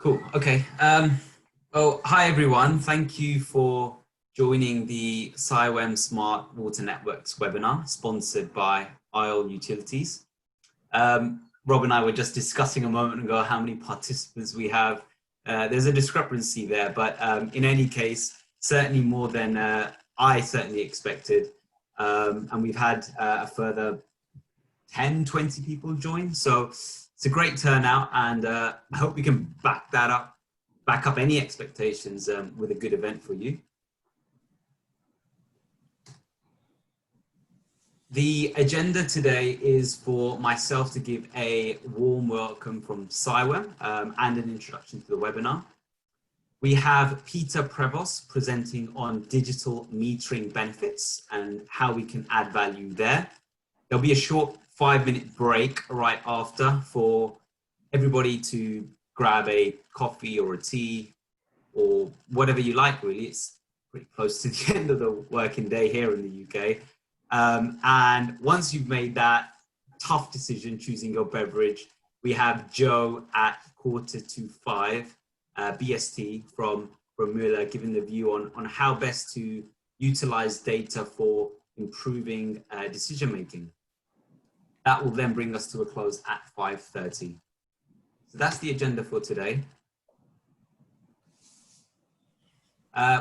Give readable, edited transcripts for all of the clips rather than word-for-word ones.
Cool. Okay. Well, hi everyone. Thank you for joining the CIWEM Smart Water Networks webinar, sponsored by IOL Utilities. Rob and I were just discussing a moment ago how many participants we have. There's a discrepancy there, but in any case, certainly more than I certainly expected. And we've had a further 10, 20 people join. So it's a great turnout, and I hope we can back up any expectations with a good event for you. The agenda today is for myself to give a warm welcome from CIWEM and an introduction to the webinar. We have Peter Prevost presenting on digital metering benefits and how we can add value there. There'll be a short 5-minute break right after for everybody to grab a coffee or a tea or whatever you like, really. It's pretty close to the end of the working day here in the UK. And once you've made that tough decision choosing your beverage, we have Joe at 4:45 BST from MUELLER giving the view on how best to utilize data for improving decision making. That will then bring us to a close at 5:30. So that's the agenda for today.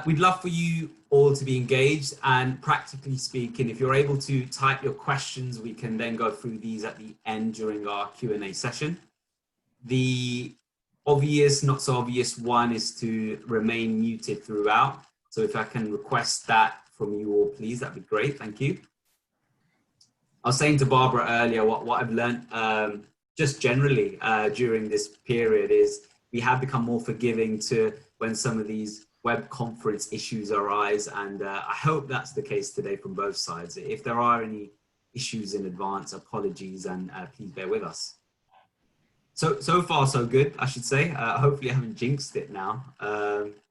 We'd love for you all to be engaged, and practically speaking, if you're able to type your questions, we can then go through these at the end during our Q&A session. The obvious, not so obvious one is to remain muted throughout. So if I can request that from you all, please, that'd be great. Thank you. I was saying to Barbara earlier, what I've learned just generally during this period is we have become more forgiving to when some of these web conference issues arise, and I hope that's the case today from both sides. If there are any issues in advance, apologies, and please bear with us. So far so good, I should say. Hopefully I haven't jinxed it now,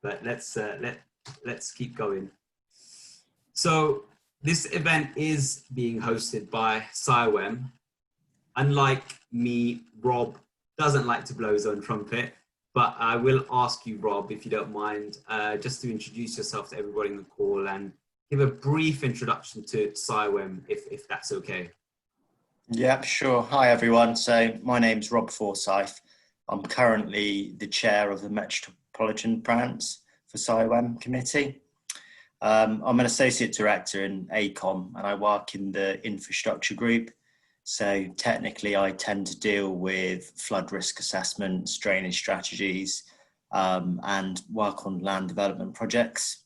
but let's keep going. So this event is being hosted by CIWEM. Unlike me, Rob doesn't like to blow his own trumpet, but I will ask you, Rob, if you don't mind, just to introduce yourself to everybody in the call and give a brief introduction to CIWEM, if that's okay. Yeah, sure. Hi, everyone. So my name's Rob Forsyth. I'm currently the chair of the Metropolitan branch for CIWEM committee. I'm an associate director in ACOM, and I work in the infrastructure group. So technically, I tend to deal with flood risk assessments, drainage strategies, and work on land development projects.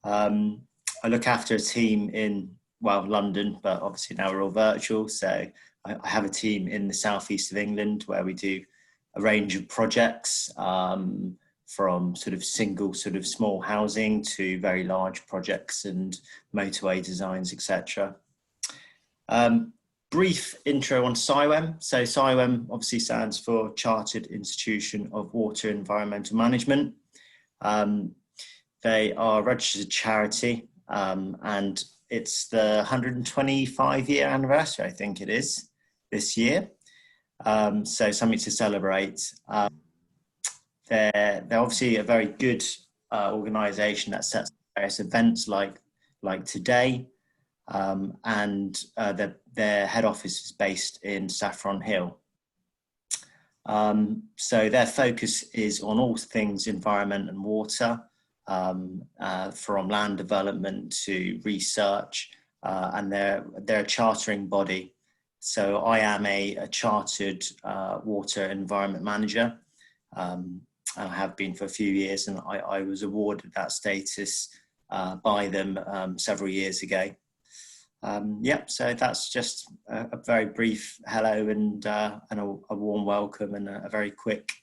I look after a team in, well, London, but obviously now we're all virtual. So I have a team in the southeast of England where we do a range of projects, from sort of single sort of small housing to very large projects and motorway designs, etc. Brief intro on CIWEM. So CIWEM obviously stands for Chartered Institution of Water Environmental Management. They are a registered charity, and it's the 125-year anniversary, I think it is, this year. So something to celebrate. They're obviously a very good organisation that sets various events like today, and their head office is based in Saffron Hill. So their focus is on all things environment and water, from land development to research, and they're a chartering body. So I am a chartered water environment manager. I have been for a few years, and I was awarded that status by them several years ago. Yep, so that's just a very brief hello and a warm welcome and a very quick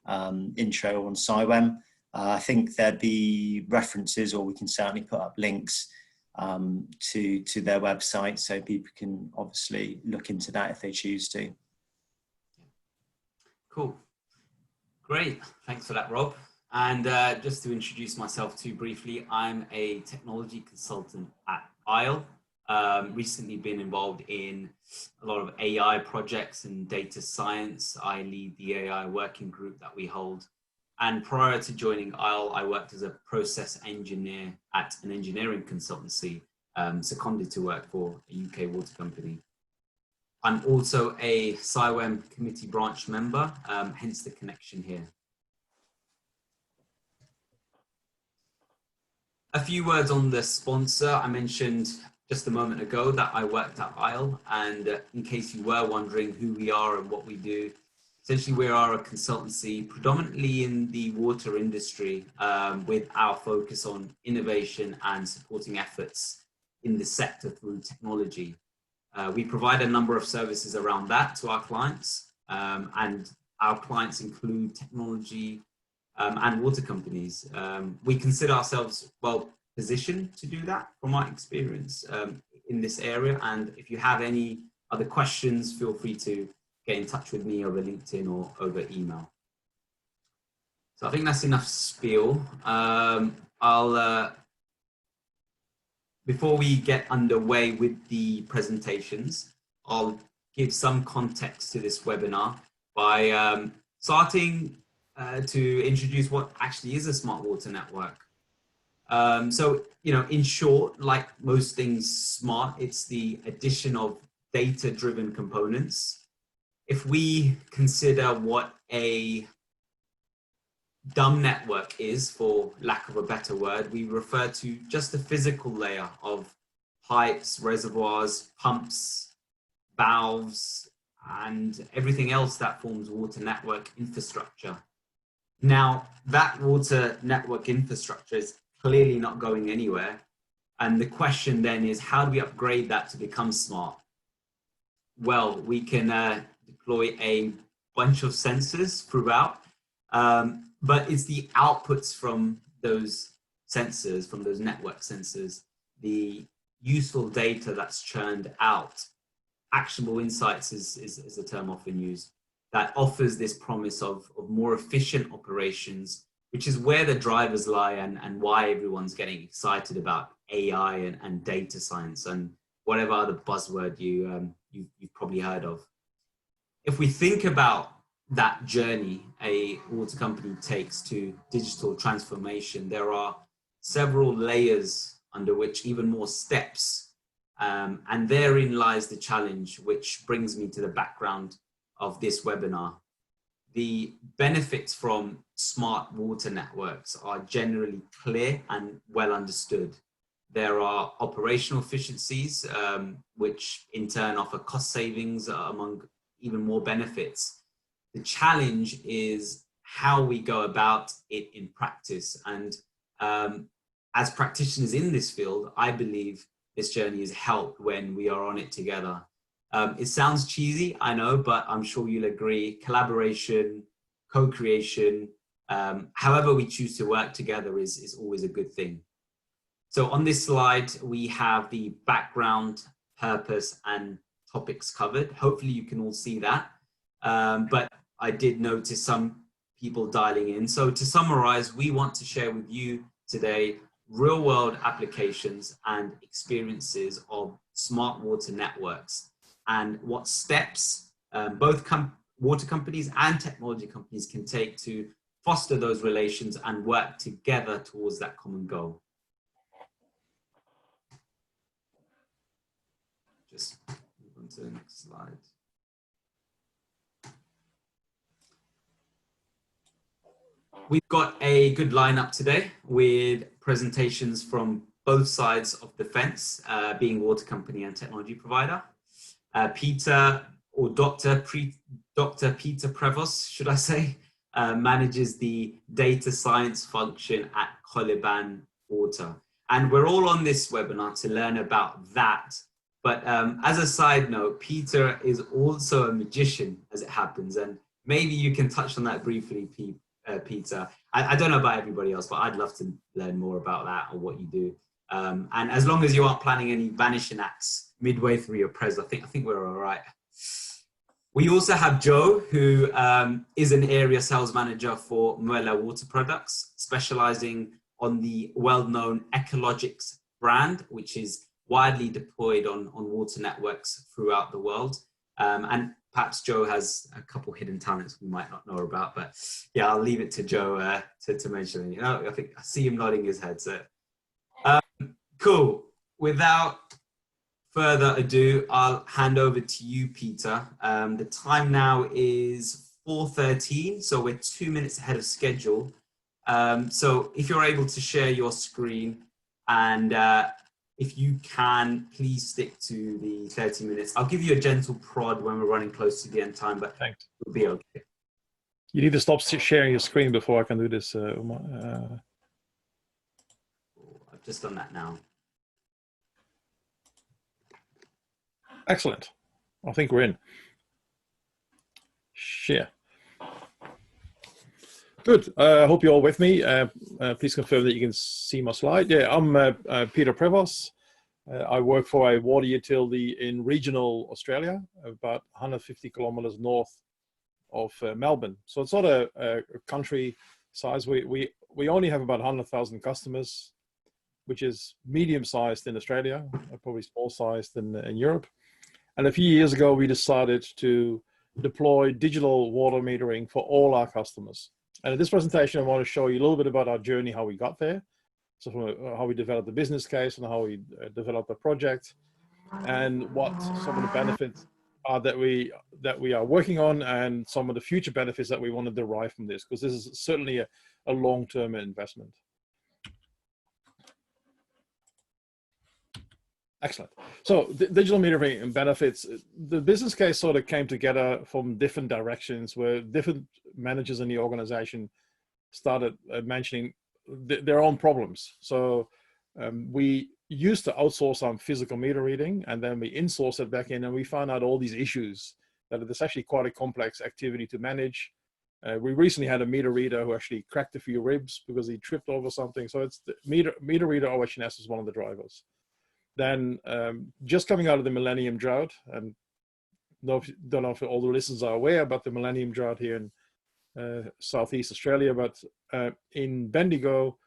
intro on CIWEM. I think there'd be references, or we can certainly put up links to their website, so people can obviously look into that if they choose to. Cool. Great, thanks for that, Rob. And just to introduce myself too briefly, I'm a technology consultant at IOL. Recently been involved in a lot of AI projects and data science. I lead the AI working group that we hold And prior to joining IEL, I worked as a process engineer at an engineering consultancy, seconded to work for a UK water company. I'm also a CIWEM committee branch member, hence the connection here. A few words on the sponsor. I mentioned just a moment ago that I worked at IEL, and in case you were wondering who we are and what we do, essentially we are a consultancy predominantly in the water industry, with our focus on innovation and supporting efforts in the sector through technology. We provide a number of services around that to our clients, and our clients include technology and water companies. We consider ourselves well positioned to do that from my experience in this area. And if you have any other questions, feel free to get in touch with me over LinkedIn or over email. So I think that's enough spiel. Before we get underway with the presentations, I'll give some context to this webinar by starting to introduce what actually is a smart water network. So, in short, like most things smart, it's the addition of data-driven components. If we consider what a dumb network is, for lack of a better word, we refer to just the physical layer of pipes, reservoirs, pumps, valves, and everything else that forms water network infrastructure. Now, that water network infrastructure is clearly not going anywhere. And the question then is, how do we upgrade that to become smart? Well, we can deploy a bunch of sensors throughout, but it's the outputs from those sensors, from those network sensors, the useful data that's churned out. Actionable insights is the term often used, that offers this promise of more efficient operations, which is where the drivers lie and why everyone's getting excited about AI and data science and whatever other buzzword you've probably heard of. If we think about that journey a water company takes to digital transformation, there are several layers under which even more steps, and therein lies the challenge, which brings me to the background of this webinar. The benefits from smart water networks are generally clear and well understood. There are operational efficiencies, which in turn offer cost savings among even more benefits. The challenge is how we go about it in practice. And as practitioners in this field, I believe this journey is helped when we are on it together. It sounds cheesy, I know, but I'm sure you'll agree. Collaboration, co-creation, however we choose to work together is always a good thing. So on this slide, we have the background, purpose, and topics covered. Hopefully you can all see that. But I did notice some people dialing in. So to summarize, we want to share with you today real-world applications and experiences of smart water networks and what steps both water companies and technology companies can take to foster those relations and work together towards that common goal. Just move on to the next slide. We've got a good lineup today with presentations from both sides of the fence, being water company and technology provider. Peter, or Dr. Peter Prevost, should I say, manages the data science function at Coliban Water. And we're all on this webinar to learn about that. But as a side note, Peter is also a magician, as it happens. And maybe you can touch on that briefly, Peter. I don't know about everybody else, but I'd love to learn more about that or what you do. And as long as you aren't planning any vanishing acts midway through your pres, I think we're all right. We also have Joe, who is an area sales manager for MUELLER water products, specializing on the well-known Echologics brand, which is widely deployed on water networks throughout the world. And perhaps Joe has a couple hidden talents we might not know about, but yeah, I'll leave it to Joe to mention. You know, I think I see him nodding his head. So cool. Without further ado, I'll hand over to you, Peter. The time now is 4:13, so we're 2 minutes ahead of schedule. So if you're able to share your screen, and if you can, please stick to the 30 minutes. I'll give you a gentle prod when we're running close to the end time, but thanks. it'll be okay. You need to stop sharing your screen before I can do this. I've just done that now. Excellent. I think we're in. Share. Good. I hope you're all with me. Please confirm that you can see my slide. Yeah, I'm Peter Prevost. I work for a water utility in regional Australia, about 150 kilometers north of Melbourne. So it's not a country size. We only have about 100,000 customers, which is medium-sized in Australia, probably small-sized in Europe. And a few years ago, we decided to deploy digital water metering for all our customers. And in this presentation, I want to show you a little bit about our journey, how we got there. So how we developed the business case and how we developed the project, and what some of the benefits are that we are working on, and some of the future benefits that we want to derive from this, because this is certainly a long-term investment. Excellent. So digital metering and benefits, the business case sort of came together from different directions, where different managers in the organization started mentioning their own problems. So we used to outsource some physical meter reading, and then we insourced it back in, and we found out all these issues, that it's actually quite a complex activity to manage. We recently had a meter reader who actually cracked a few ribs because he tripped over something. So it's the meter reader OHS is one of the drivers. Then just coming out of the Millennium Drought, and don't know if all the listeners are aware about the Millennium Drought here in Southeast Australia, but in Bendigo,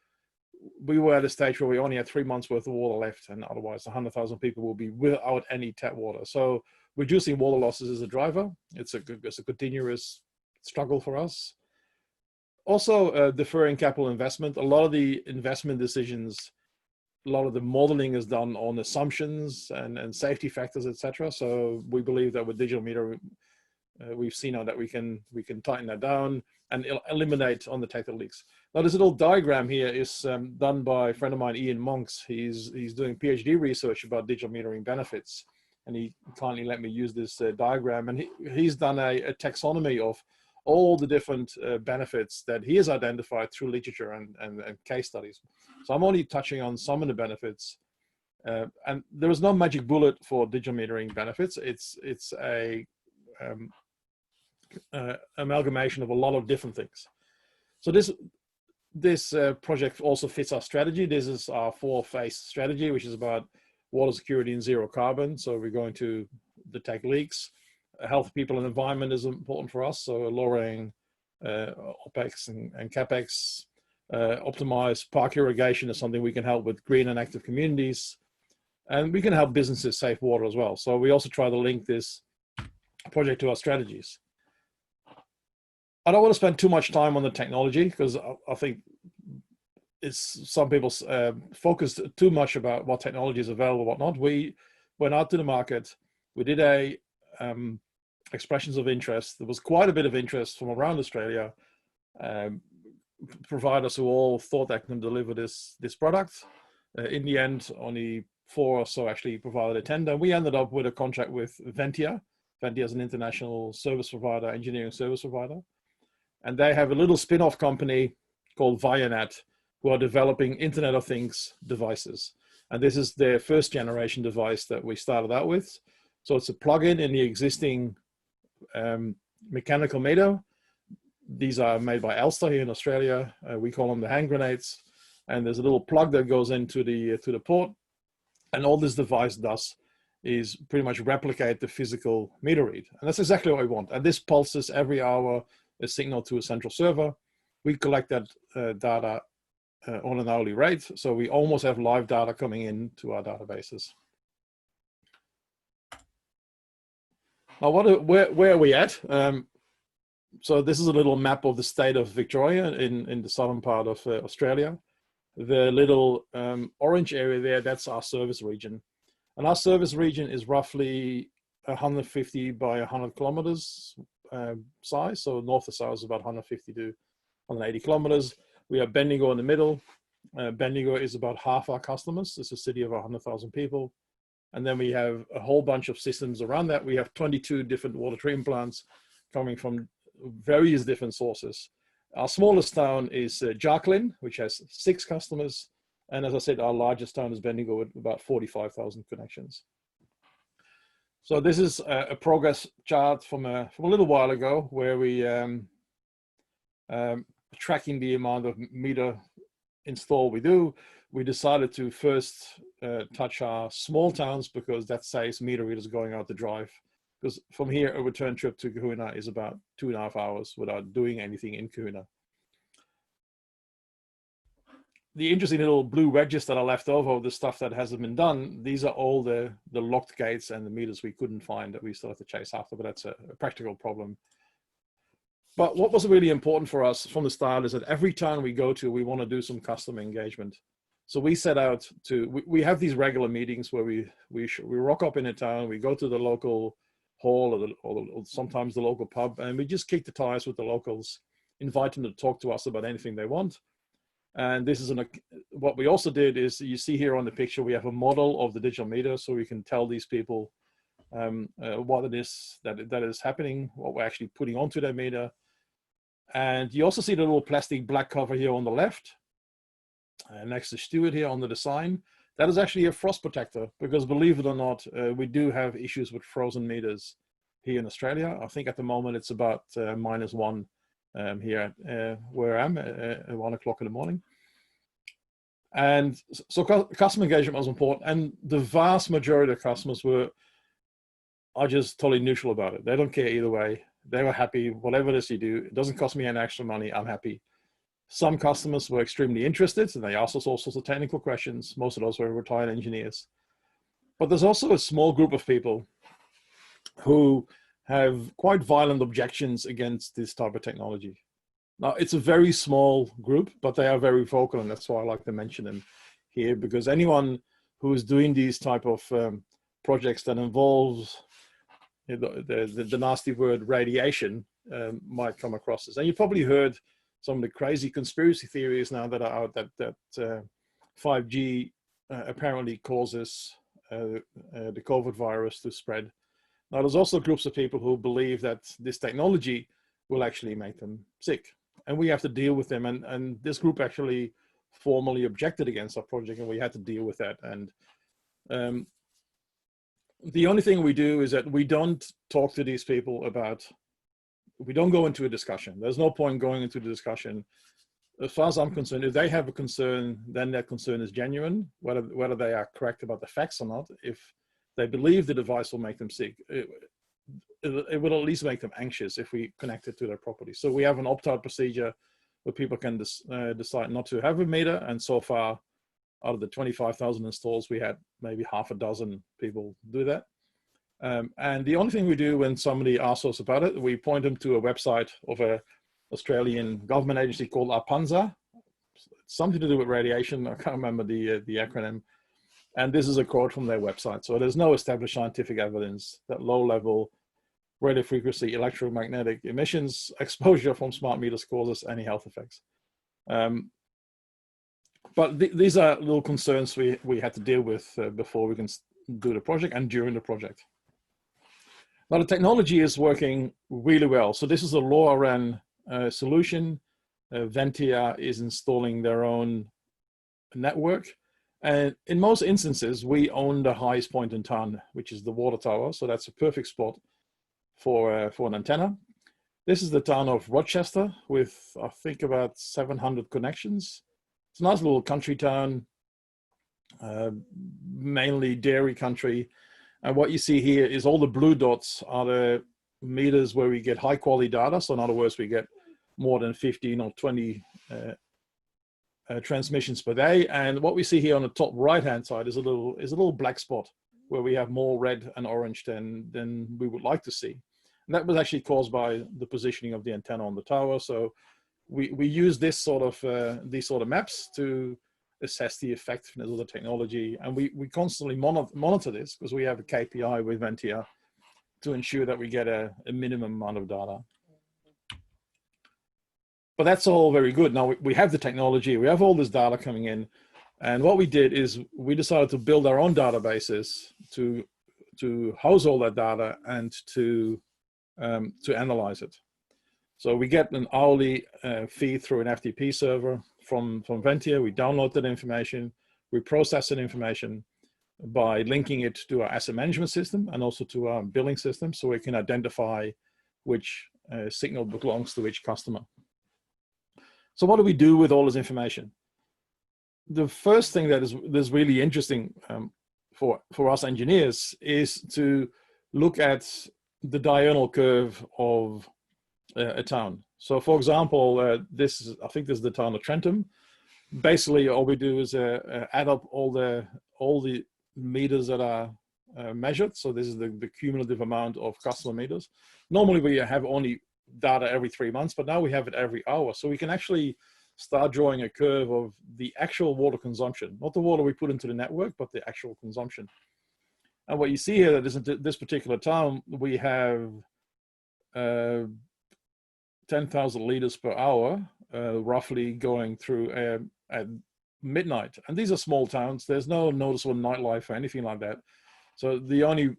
we were at a stage where we only had 3 months worth of water left, and otherwise 100,000 people will be without any tap water. So reducing water losses is a driver. It's a continuous struggle for us. Also, deferring capital investment. A lot of the investment decisions, a lot of the modeling is done on assumptions and safety factors, etc. So we believe that with digital meter, we've seen now that we can tighten that down and eliminate undetected leaks. Now, this little diagram here is done by a friend of mine, Ian Monks. He's doing PhD research about digital metering benefits, and he kindly let me use this diagram. And he's done a taxonomy of all the different benefits that he has identified through literature and case studies. So I'm only touching on some of the benefits. And there is no magic bullet for digital metering benefits. It's a amalgamation of a lot of different things. So this project also fits our strategy. This is our 4-phase strategy, which is about water security and zero carbon. So we're going to detect leaks. Health, people, and environment is important for us. So lowering OPEX and CAPEX. Optimize park irrigation is something we can help with green and active communities. And we can help businesses save water as well. So we also try to link this project to our strategies. I don't want to spend too much time on the technology, because I think some people focus too much about what technology is available, whatnot. We went out to the market. We did a expressions of interest. There was quite a bit of interest from around Australia. Providers who all thought they can deliver this product. In the end, only 4 or so actually provided a tender. We ended up with a contract with Ventia. Ventia is an international service provider, engineering service provider. And they have a little spin-off company called Vianet, who are developing Internet of Things devices. And this is their first generation device that we started out with. So it's a plug-in in the existing mechanical meter. These are made by Elster here in Australia. We call them the hand grenades. And there's a little plug that goes into the port. And all this device does is pretty much replicate the physical meter read. And that's exactly what we want. And this pulses every hour a signal to a central server. We collect that data on an hourly rate. So we almost have live data coming into our databases. Now, where are we at? So this is a little map of the state of Victoria in the southern part of Australia. The little orange area there, that's our service region. And our service region is roughly 150 by 100 kilometers size. So north to south is about 150 to 180 kilometers. We have Bendigo in the middle. Bendigo is about half our customers. It's a city of 100,000 people. And then we have a whole bunch of systems around that. We have 22 different water treatment plants coming from various different sources. Our smallest town is Jacqueline, which has 6 customers. And as I said, our largest town is Bendigo with about 45,000 connections. So this is a progress chart from a little while ago where we tracking the amount of meter install we do. We decided to first touch our small towns because that saves meter readers going out to drive. Because from here, a return trip to Kahuna is about 2.5 hours without doing anything in Kahuna. The interesting little blue wedges that are left over, the stuff that hasn't been done, these are all the locked gates and the meters we couldn't find that we still have to chase after, but that's a practical problem. But what was really important for us from the start is that every town we go to, we want to do some customer engagement. So we set out to, we have these regular meetings where we rock up in a town, we go to the local hall or sometimes the local pub, and we just kick the tires with the locals, invite them to talk to us about anything they want. And this is what we also did is, you see here on the picture, we have a model of the digital meter, so we can tell these people what it is that is happening, what we're actually putting onto their meter. And you also see the little plastic black cover here on the left, next to Stuart here on the design. That is actually a frost protector, because believe it or not, we do have issues with frozen meters here in Australia. I think at the moment it's about -1 here where I am at 1 o'clock in the morning. And so customer engagement was important, and the vast majority of customers are just totally neutral about it. They don't care either way. They were happy, whatever it is you do, it doesn't cost me any extra money, I'm happy. Some customers were extremely interested, and they asked us all sorts of technical questions. Most of those were retired engineers. But there's also a small group of people who have quite violent objections against this type of technology. Now, it's a very small group, but they are very vocal, and that's why I like to mention them here, because anyone who is doing these type of projects that involves the nasty word radiation might come across this. And you probably heard some of the crazy conspiracy theories now that are out that 5G apparently causes the COVID virus to spread. Now, there's also groups of people who believe that this technology will actually make them sick. And we have to deal with them. And this group actually formally objected against our project, and we had to deal with that. And the only thing we do is that we don't talk to these people about, we don't go into a discussion. There's no point going into the discussion. As far as I'm concerned, if they have a concern, then that concern is genuine, whether they are correct about the facts or not. If they believe the device will make them sick, it will at least make them anxious if we connect it to their property. So we have an opt-out procedure where people can decide not to have a meter. And so far, out of the 25,000 installs, we had maybe half a dozen people do that. And the only thing we do when somebody asks us about it, we point them to a website of an Australian government agency called ARPANSA. Something to do with radiation. I can't remember the acronym. And this is a quote from their website. So there's no established scientific evidence that low-level radio frequency electromagnetic emissions exposure from smart meters causes any health effects. But these are little concerns we had to deal with before we can do the project and during the project. Now, the technology is working really well. So this is a LoRaWAN solution. Ventia is installing their own network. And in most instances, we own the highest point in town, which is the water tower. So that's a perfect spot for an antenna. This is the town of Rochester with, I think, about 700 connections. It's a nice little country town, mainly dairy country. And what you see here is all the blue dots are the meters where we get high quality data. So in other words, we get more than 15 or 20 transmissions per day. And what we see here on the top right-hand side is a little black spot. where we have more red and orange than we would like to see. And that was actually caused by the positioning of the antenna on the tower. So we use this sort of these sort of maps to assess the effectiveness of the technology, and we constantly monitor this because we have a KPI with Ventia to ensure that we get a minimum amount of data. But that's all very good. Now we have the technology, we have all this data coming in, and what we did is we decided to build our own databases to house all that data and to analyze it. So we get an hourly feed through an FTP server from Ventia. We download that information, we process that information by linking it to our asset management system and also to our billing system, so we can identify which signal belongs to which customer. So what do we do with all this information? The first thing that is really interesting for us engineers is to look at the diurnal curve of a town. So for example, I think this is the town of Trentham. Basically, all we do is add up all the meters that are measured. So this is the cumulative amount of customer meters. Normally we have only data every 3 months, but now we have it every hour. So we can actually start drawing a curve of the actual water consumption, not the water we put into the network, but the actual consumption. And what you see here, that is in this particular town, we have 10,000 liters per hour, roughly going through at midnight. And these are small towns. There's no noticeable nightlife or anything like that. So the only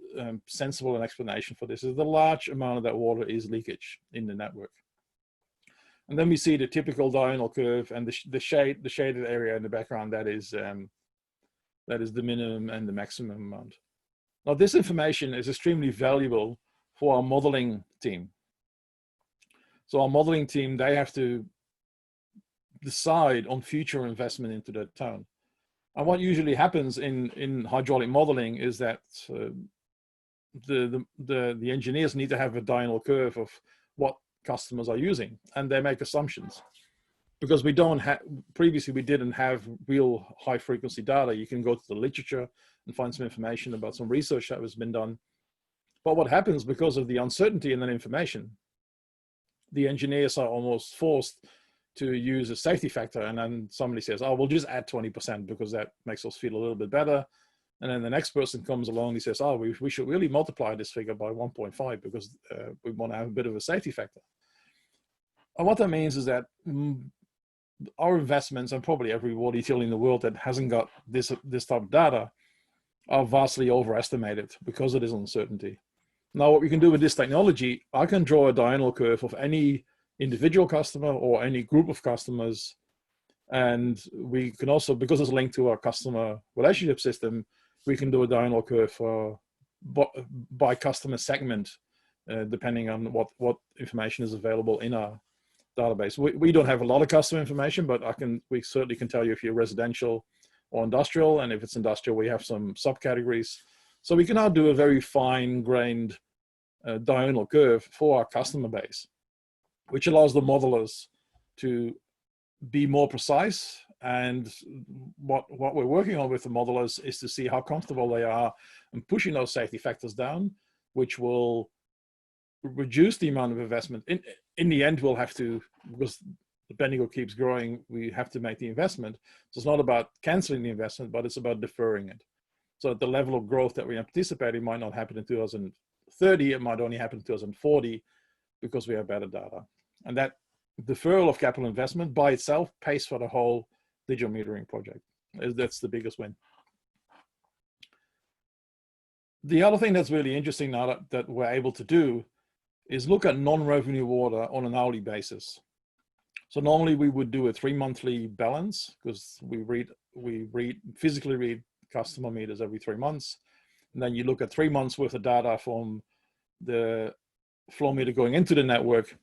sensible explanation for this is the large amount of that water is leakage in the network. And then we see the typical diurnal curve and the shaded area in the background. That is the minimum and the maximum amount. Now this information is extremely valuable for our modeling team. So our modeling team, they have to decide on future investment into that town. And what usually happens in hydraulic modeling is that the engineers need to have a diurnal curve of what customers are using, and they make assumptions. Because we don't have, previously we didn't have real high frequency data. You can go to the literature and find some information about some research that has been done. But what happens because of the uncertainty in that information, the engineers are almost forced to use a safety factor, and then somebody says, oh, we'll just add 20% because that makes us feel a little bit better. And then the next person comes along and he says, oh, we should really multiply this figure by 1.5 because we want to have a bit of a safety factor. And what that means is that our investments, and probably every water utility in the world that hasn't got this type of data, are vastly overestimated because of this uncertainty. Now, what we can do with this technology, I can draw a diurnal curve of any individual customer or any group of customers. And we can also, because it's linked to our customer relationship system, we can do a diurnal curve by customer segment, depending on what information is available in our database. We don't have a lot of customer information, but we certainly can tell you if you're residential or industrial, and if it's industrial, we have some subcategories. So we can now do a very fine-grained diurnal curve for our customer base, which allows the modelers to be more precise. And what we're working on with the modelers is to see how comfortable they are in pushing those safety factors down, which will reduce the amount of investment. In the end, we'll have to, because the Bendigo keeps growing, we have to make the investment. So it's not about canceling the investment, but it's about deferring it. So the level of growth that we anticipate might not happen in 2030, it might only happen in 2040 because we have better data. And that deferral of capital investment by itself pays for the whole digital metering project. That's the biggest win. The other thing that's really interesting now that we're able to do is look at non-revenue water on an hourly basis. So normally we would do a 3-monthly balance because we physically read customer meters every 3 months. And then you look at 3 months worth of data from the flow meter going into the network.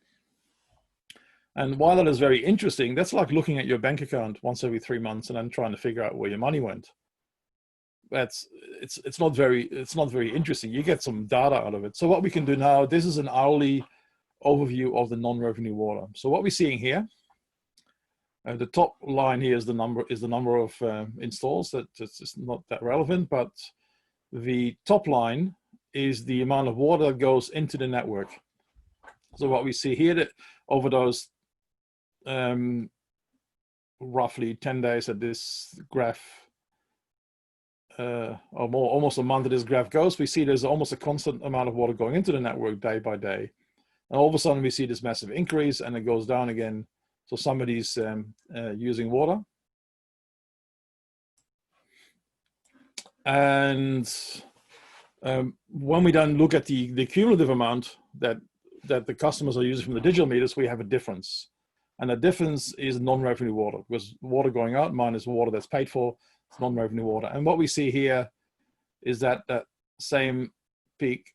And while that is very interesting, that's like looking at your bank account once every 3 months and then trying to figure out where your money went. It's not very interesting. You get some data out of it. So what we can do now, this is an hourly overview of the non-revenue water. So what we're seeing here, the top line here is the number of installs. It's not that relevant, but The top line is the amount of water that goes into the network. So what we see here, that over those roughly 10 days that this graph, or more, almost a month that this graph goes, we see there's almost a constant amount of water going into the network day by day. And all of a sudden we see this massive increase and it goes down again. So somebody's using water. And when we then look at the cumulative amount that the customers are using from the digital meters, we have a difference. And the difference is non-revenue water, because water going out minus water that's paid for, it's non-revenue water. And what we see here is that that same peak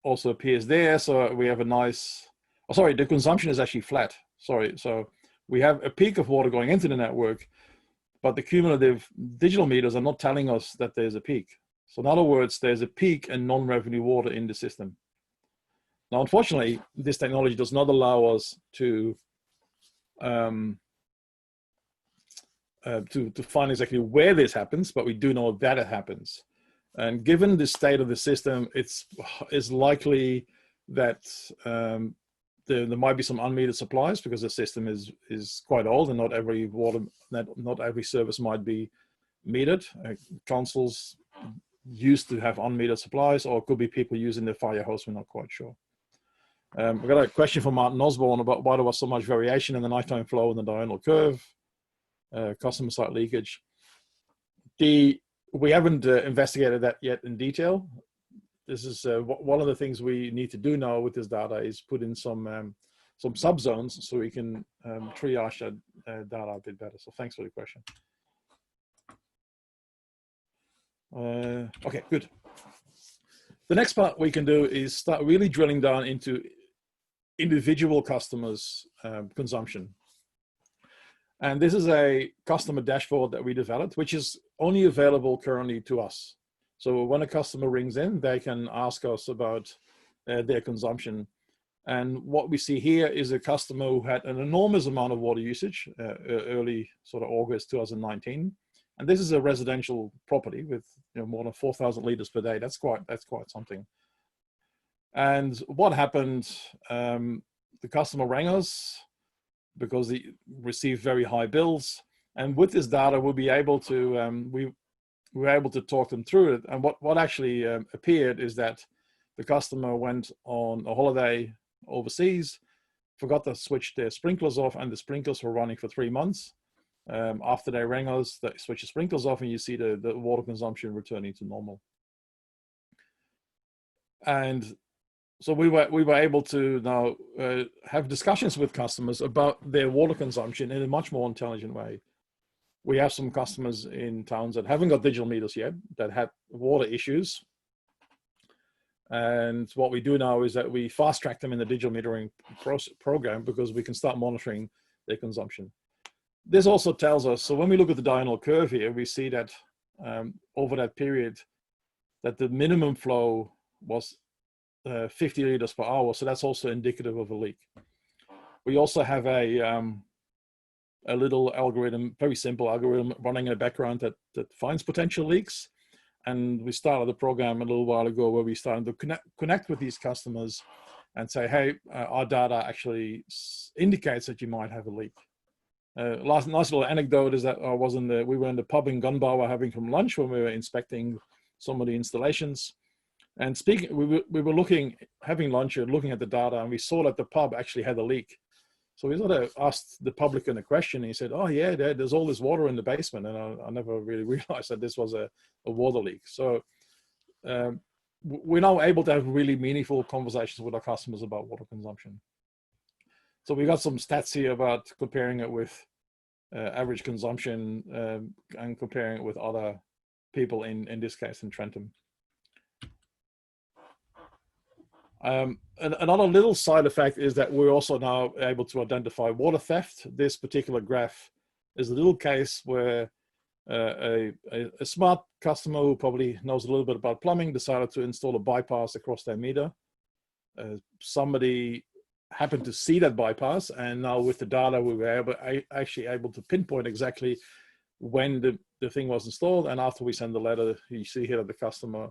also appears there. So we have a nice, oh, sorry, the consumption is actually flat. Sorry, so we have a peak of water going into the network, but the cumulative digital meters are not telling us that there's a peak. So in other words, there's a peak in non-revenue water in the system. Now, unfortunately, this technology does not allow us to find exactly where this happens, but we do know that it happens. And given the state of the system, it's likely that there might be some unmetered supplies, because the system is quite old and not every service might be metered. Councils used to have unmetered supplies, or it could be people using the fire hose, we're not quite sure. We've got a question from Martin Osborne about why there was so much variation in the nighttime flow and the diurnal curve, customer site leakage. We haven't investigated that yet in detail. This is one of the things we need to do now with this data, is put in some subzones so we can triage that data a bit better. So thanks for the question. Okay, good. The next part we can do is start really drilling down into individual customers' consumption. And this is a customer dashboard that we developed, which is only available currently to us. So when a customer rings in, they can ask us about their consumption. And what we see here is a customer who had an enormous amount of water usage, early sort of August 2019. And this is a residential property with more than 4,000 liters per day. That's quite something. And what happened? The customer rang us because he received very high bills. And with this data, we'll be able to we were able to talk them through it. And what actually appeared is that the customer went on a holiday overseas, forgot to switch their sprinklers off, and the sprinklers were running for 3 months. After they rang us, they switched the sprinklers off, and you see the water consumption returning to normal. And so we were able to now have discussions with customers about their water consumption in a much more intelligent way. We have some customers in towns that haven't got digital meters yet, that had water issues. And what we do now is that we fast track them in the digital metering program, because we can start monitoring their consumption. This also tells us, so when we look at the diurnal curve here, we see that over that period, that the minimum flow was 50 liters per hour. So that's also indicative of a leak. We also have a little algorithm, very simple algorithm running in the background that finds potential leaks. And we started the program a little while ago where we started to connect with these customers and say, hey, our data actually indicates that you might have a leak. Nice little anecdote is that we were in the pub in Gunbower having some lunch when we were inspecting some of the installations. And we were having lunch and looking at the data, and we saw that the pub actually had a leak. So we sort of asked the publican a question, and he said, oh yeah, there's all this water in the basement. And I never really realized that this was a water leak. So we're now able to have really meaningful conversations with our customers about water consumption. So we got some stats here about comparing it with average consumption and comparing it with other people in this case in Trentham. Another little side effect is that we're also now able to identify water theft. This particular graph is a little case where a smart customer who probably knows a little bit about plumbing decided to install a bypass across their meter. Somebody happened to see that bypass, and now with the data we were actually able to pinpoint exactly when the thing was installed, and after we send the letter, you see here that the customer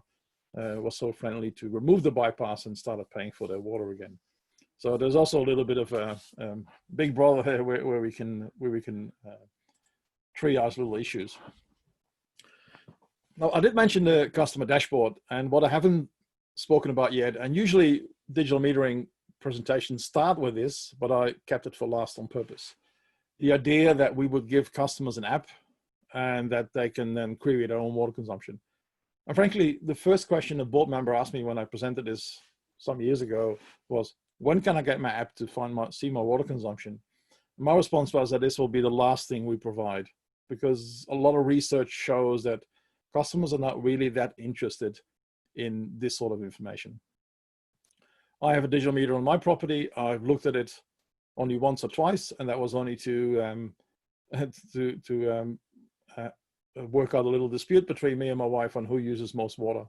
was so friendly to remove the bypass and started paying for their water again. So there's also a little bit of a big brother here where we can triage little issues. Now, I did mention the customer dashboard, and what I haven't spoken about yet, and usually digital metering presentations start with this, but I kept it for last on purpose. The idea that we would give customers an app and that they can then query their own water consumption. And frankly, the first question a board member asked me when I presented this some years ago was, when can I get my app to see my water consumption? And my response was that this will be the last thing we provide, because a lot of research shows that customers are not really that interested in this sort of information. I have a digital meter on my property. I've looked at it only once or twice, and that was only to work out a little dispute between me and my wife on who uses most water.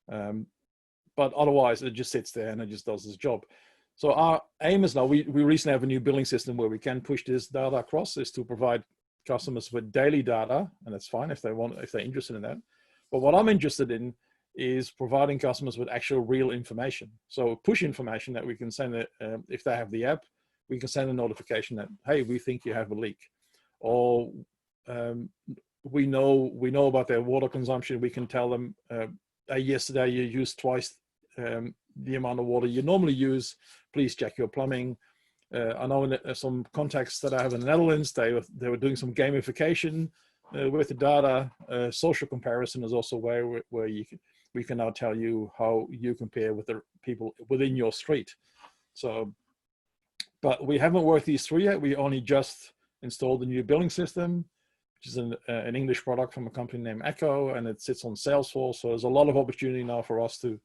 But otherwise, it just sits there and it just does its job. So our aim is now, we recently have a new billing system where we can push this data across, is to provide customers with daily data, and that's fine if they're interested in that. But what I'm interested in is providing customers with actual real information. So push information that we can send it, if they have the app, we can send a notification that, hey, we think you have a leak. Or we know about their water consumption. We can tell them, yesterday you used twice the amount of water you normally use. Please check your plumbing. I know in some contexts that I have in the Netherlands, they were doing some gamification with the data. Social comparison is also where we can now tell you how you compare with the people within your street. So, but we haven't worked these through yet. We only just installed a new billing system, which is an English product from a company named Echo, and it sits on Salesforce. So there's a lot of opportunity now for us to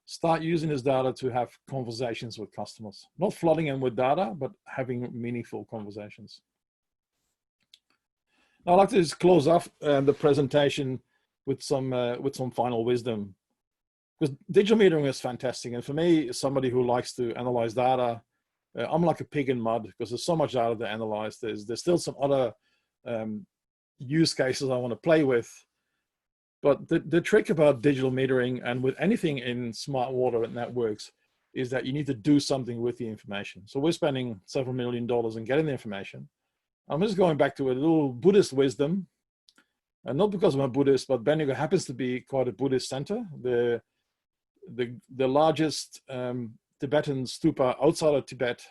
start using this data to have conversations with customers, not flooding them with data, but having meaningful conversations. Now, I'd like to just close off the presentation with some final wisdom, because digital metering is fantastic. And for me, as somebody who likes to analyze data, I'm like a pig in mud because there's so much data to analyze. There's still some other use cases I want to play with. But the trick about digital metering and with anything in smart water networks is that you need to do something with the information. So we're spending several $1 million in getting the information. I'm just going back to a little Buddhist wisdom, and not because I'm a Buddhist, but Bendigo happens to be quite a Buddhist center. The largest Tibetan stupa outside of Tibet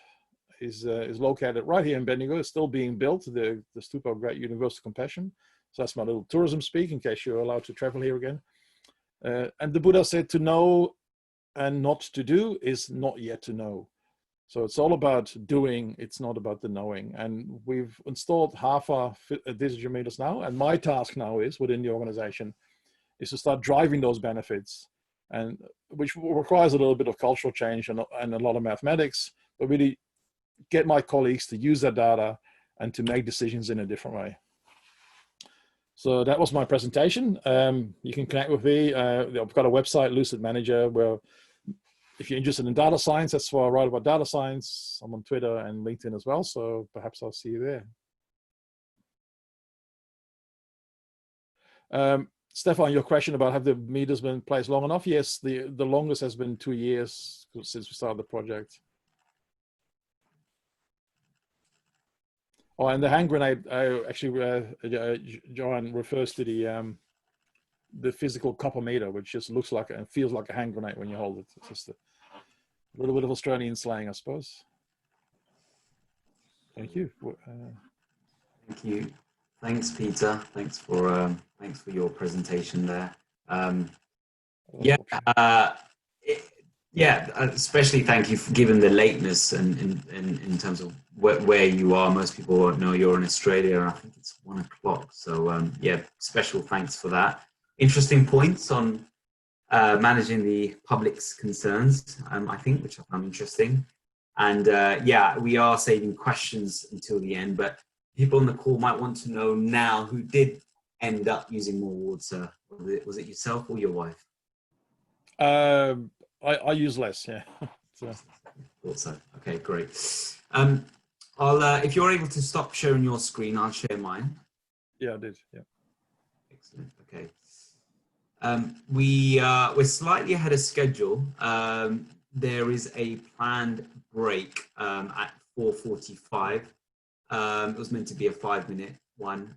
is located right here in Bendigo. It's still being built, the stupa of Great Universal Compassion. So that's my little tourism speak in case you're allowed to travel here again. And the Buddha said to know and not to do is not yet to know. So it's all about doing, it's not about the knowing. And we've installed half our digital meters now. And my task now is, within the organization, is to start driving those benefits, and which requires a little bit of cultural change and a lot of mathematics, but really get my colleagues to use that data and to make decisions in a different way. So that was my presentation. You can connect with me. I've got a website, Lucid Manager, where if you're interested in data science, that's why I write about data science. I'm on Twitter and LinkedIn as well, so perhaps I'll see you there. Stefan, your question about have the meters been placed long enough? Yes, the longest has been 2 years since we started the project. Oh, and the hand grenade, actually, Johan refers to the physical copper meter, which just looks like and feels like a hand grenade when you hold it. It's just a little bit of Australian slang, I suppose. Thank you. Thank you. Thanks, Peter. Thanks for your presentation there. Especially thank you for giving the lateness and in terms of where you are. Most people won't know you're in Australia. I think it's 1 o'clock. So yeah, special thanks for that. Interesting points on managing the public's concerns, I think, which I found interesting. And yeah, we are saving questions until the end, but people on the call might want to know now who did end up using more water. Was it yourself or your wife? I use less, yeah. So. Thought so. Okay, great. I'll if you're able to stop sharing your screen, I'll share mine. Yeah, I did. Yeah. Excellent. Okay. We're slightly ahead of schedule. There is a planned break at 4:45. It was meant to be a 5-minute one,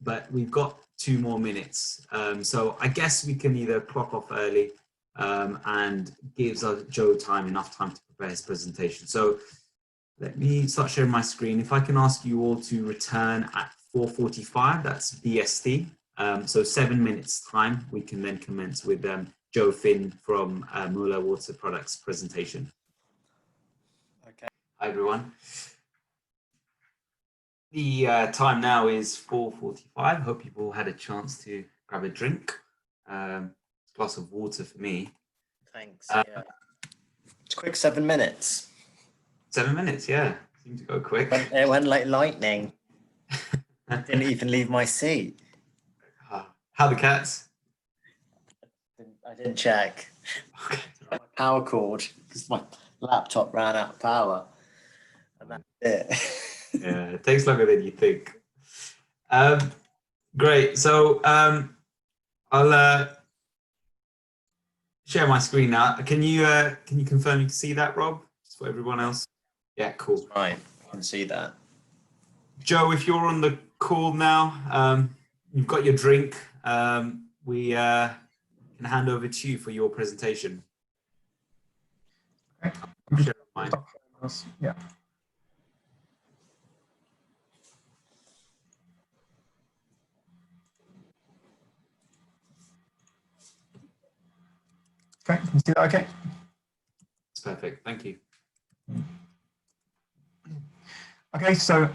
but we've got 2 more minutes. So I guess we can either clock off early and gives Joe enough time to prepare his presentation. So let me start sharing my screen. If I can ask you all to return at 4:45, that's BST. So 7 minutes time, we can then commence with Joe Finn from MUELLER Water Products presentation. Okay. Hi everyone. The time now is 4:45. Hope you've all had a chance to grab a drink. Glass of water for me. Thanks. Yeah. It's quick 7 minutes. 7 minutes, yeah. Seemed to go quick. It went like lightning. Didn't even leave my seat. How are the cats? I didn't check. Okay. My power cord because my laptop ran out of power. And that's it. Yeah, it takes longer than you think. Great. So I'll share my screen now. Can you confirm you can see that, Rob? Just for everyone else. Yeah, cool. Right, I can see that. Joe, if you're on the call now, you've got your drink. We can hand over to you for your presentation. Okay. Share mine. Yeah. Okay, can you see that okay? It's perfect. Thank you. Okay, so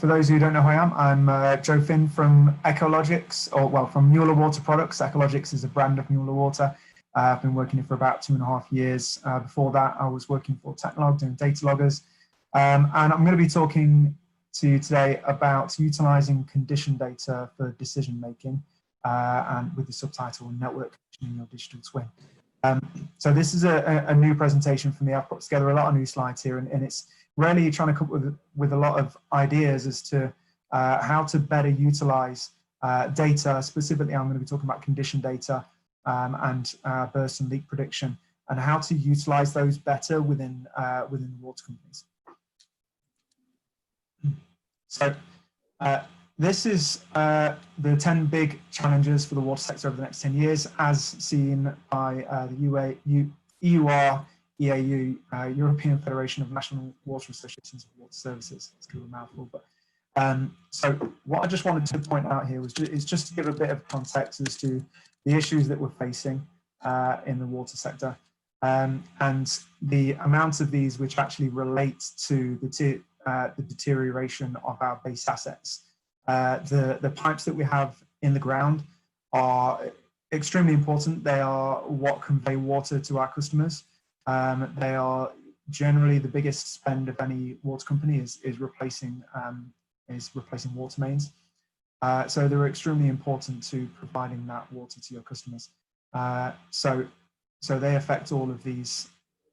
for those who don't know who I am, I'm Joe Finn from Echologics, or well, from MUELLER Water Products. Echologics is a brand of MUELLER Water. I've been working here for about 2.5 years. Before that, I was working for Techlog doing data loggers. And I'm going to be talking to you today about utilizing condition data for decision making, and with the subtitle Network Conditioning Your Digital Twin. So this is a new presentation for me. I've put together a lot of new slides here, and it's really trying to come up with a lot of ideas as to how to better utilize data. Specifically, I'm going to be talking about condition data and burst and leak prediction, and how to utilize those better within the water companies. So this is the 10 big challenges for the water sector over the next 10 years, as seen by the EUR EAU, European Federation of National Water Associations of Water Services. It's kind of a mouthful, but so what I just wanted to point out here is just to give a bit of context as to the issues that we're facing in the water sector, and the amount of these which actually relate to the deterioration of our base assets. The pipes that we have in the ground are extremely important. They are what convey water to our customers. They are generally the biggest spend of any water company is replacing water mains. So they're extremely important to providing that water to your customers. So they affect all of these,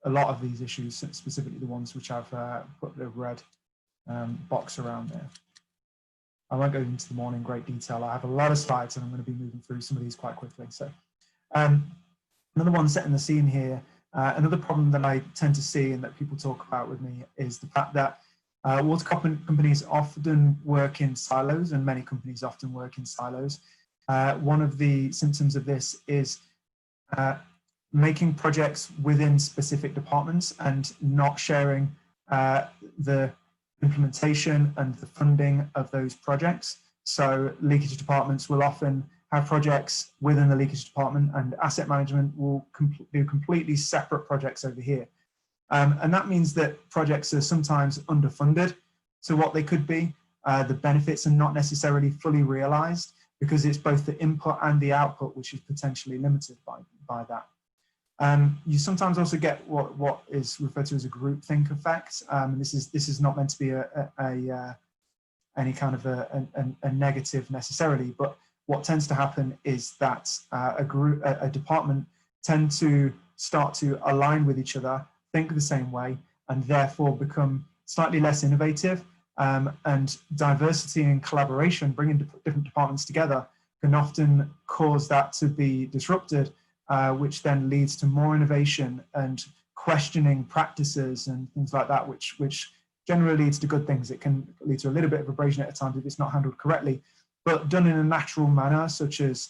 a lot of these issues, specifically the ones which I've put the red box around there. I won't go into them all in great detail. I have a lot of slides and I'm going to be moving through some of these quite quickly. So another one setting the scene here. Another problem that I tend to see and that people talk about with me is the fact that water companies often work in silos, and many companies often work in silos. One of the symptoms of this is making projects within specific departments and not sharing the implementation and the funding of those projects. So leakage departments will often have projects within the leakage department, and asset management will do completely separate projects over here. And that means that projects are sometimes underfunded to what they could be. The benefits are not necessarily fully realized because it's both the input and the output which is potentially limited by that. You sometimes also get what is referred to as a groupthink effect. This is not meant to be any kind of a negative necessarily, but what tends to happen is that a department tend to start to align with each other, think the same way, and therefore become slightly less innovative. And diversity and collaboration, bringing different departments together, can often cause that to be disrupted, which then leads to more innovation and questioning practices and things like that, which generally leads to good things. It can lead to a little bit of abrasion at times if it's not handled correctly, but done in a natural manner, such as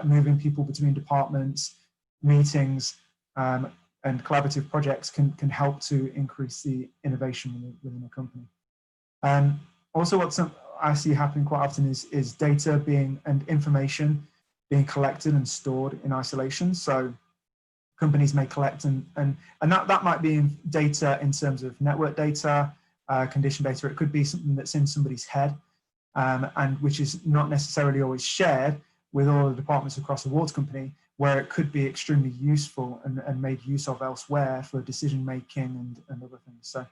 moving people between departments, meetings, and collaborative projects can help to increase the innovation within a company. Also, what I see happening quite often is data and information being collected and stored in isolation. So companies may collect and that might be data in terms of network data, condition data. It could be something that's in somebody's head, and which is not necessarily always shared with all the departments across the water company, where it could be extremely useful and made use of elsewhere for decision making and other things. So,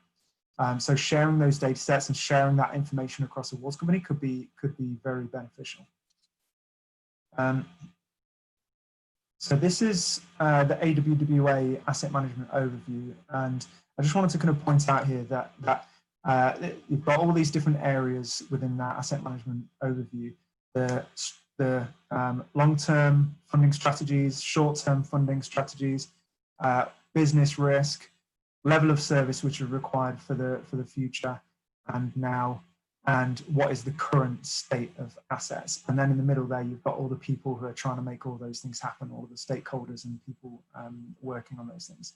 so sharing those data sets and sharing that information across the water company could be very beneficial. So this is the AWWA asset management overview, and I just wanted to kind of point out here that you've got all these different areas within that asset management overview. The long-term funding strategies, short-term funding strategies, business risk, level of service which is required for the future and now, and what is the current state of assets. And then in the middle there, you've got all the people who are trying to make all those things happen, all of the stakeholders and people working on those things.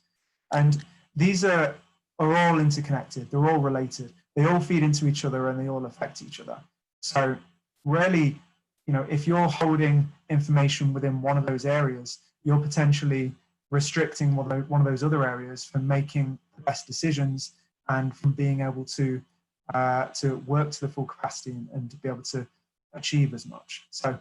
And these are all interconnected, they're all related, they all feed into each other and they all affect each other. So really, you know, if you're holding information within one of those areas, you're potentially restricting one of those other areas from making the best decisions and from being able to work to the full capacity and to be able to achieve as much. So,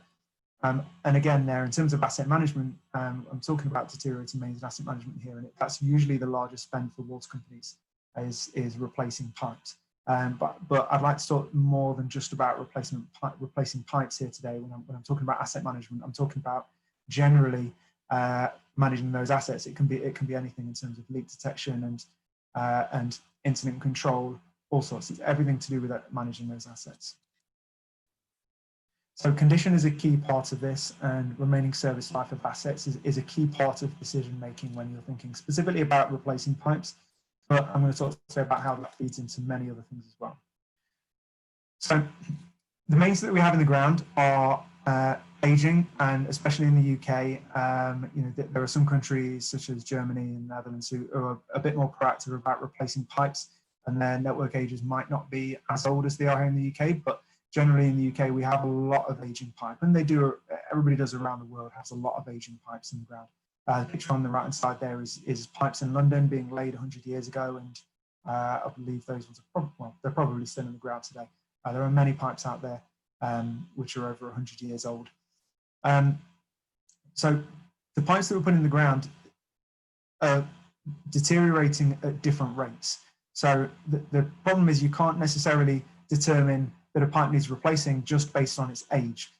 and again, there in terms of asset management, I'm talking about deteriorating mains and asset management here, and that's usually the largest spend for water companies is replacing pipes. But I'd like to talk more than just about replacing pipes here today. When I'm talking about asset management, I'm talking about generally managing those assets. It can be anything in terms of leak detection and incident control, all sorts. It's everything to do with managing those assets. So condition is a key part of this, and remaining service life of assets is a key part of decision making when you're thinking specifically about replacing pipes. But I'm going to talk today about how that feeds into many other things as well. So the mains that we have in the ground are aging, and especially in the UK, you know, there are some countries such as Germany and Netherlands who are a bit more proactive about replacing pipes, and their network ages might not be as old as they are here in the UK, but generally in the UK we have a lot of aging pipe, and everybody does around the world has a lot of aging pipes in the ground. The picture on the right hand side there is pipes in London being laid 100 years ago, and I believe those ones are they're probably still in the ground today. There are many pipes out there which are over 100 years old. So the pipes that we put in the ground are deteriorating at different rates. So the problem is you can't necessarily determine that a pipe needs replacing just based on its age.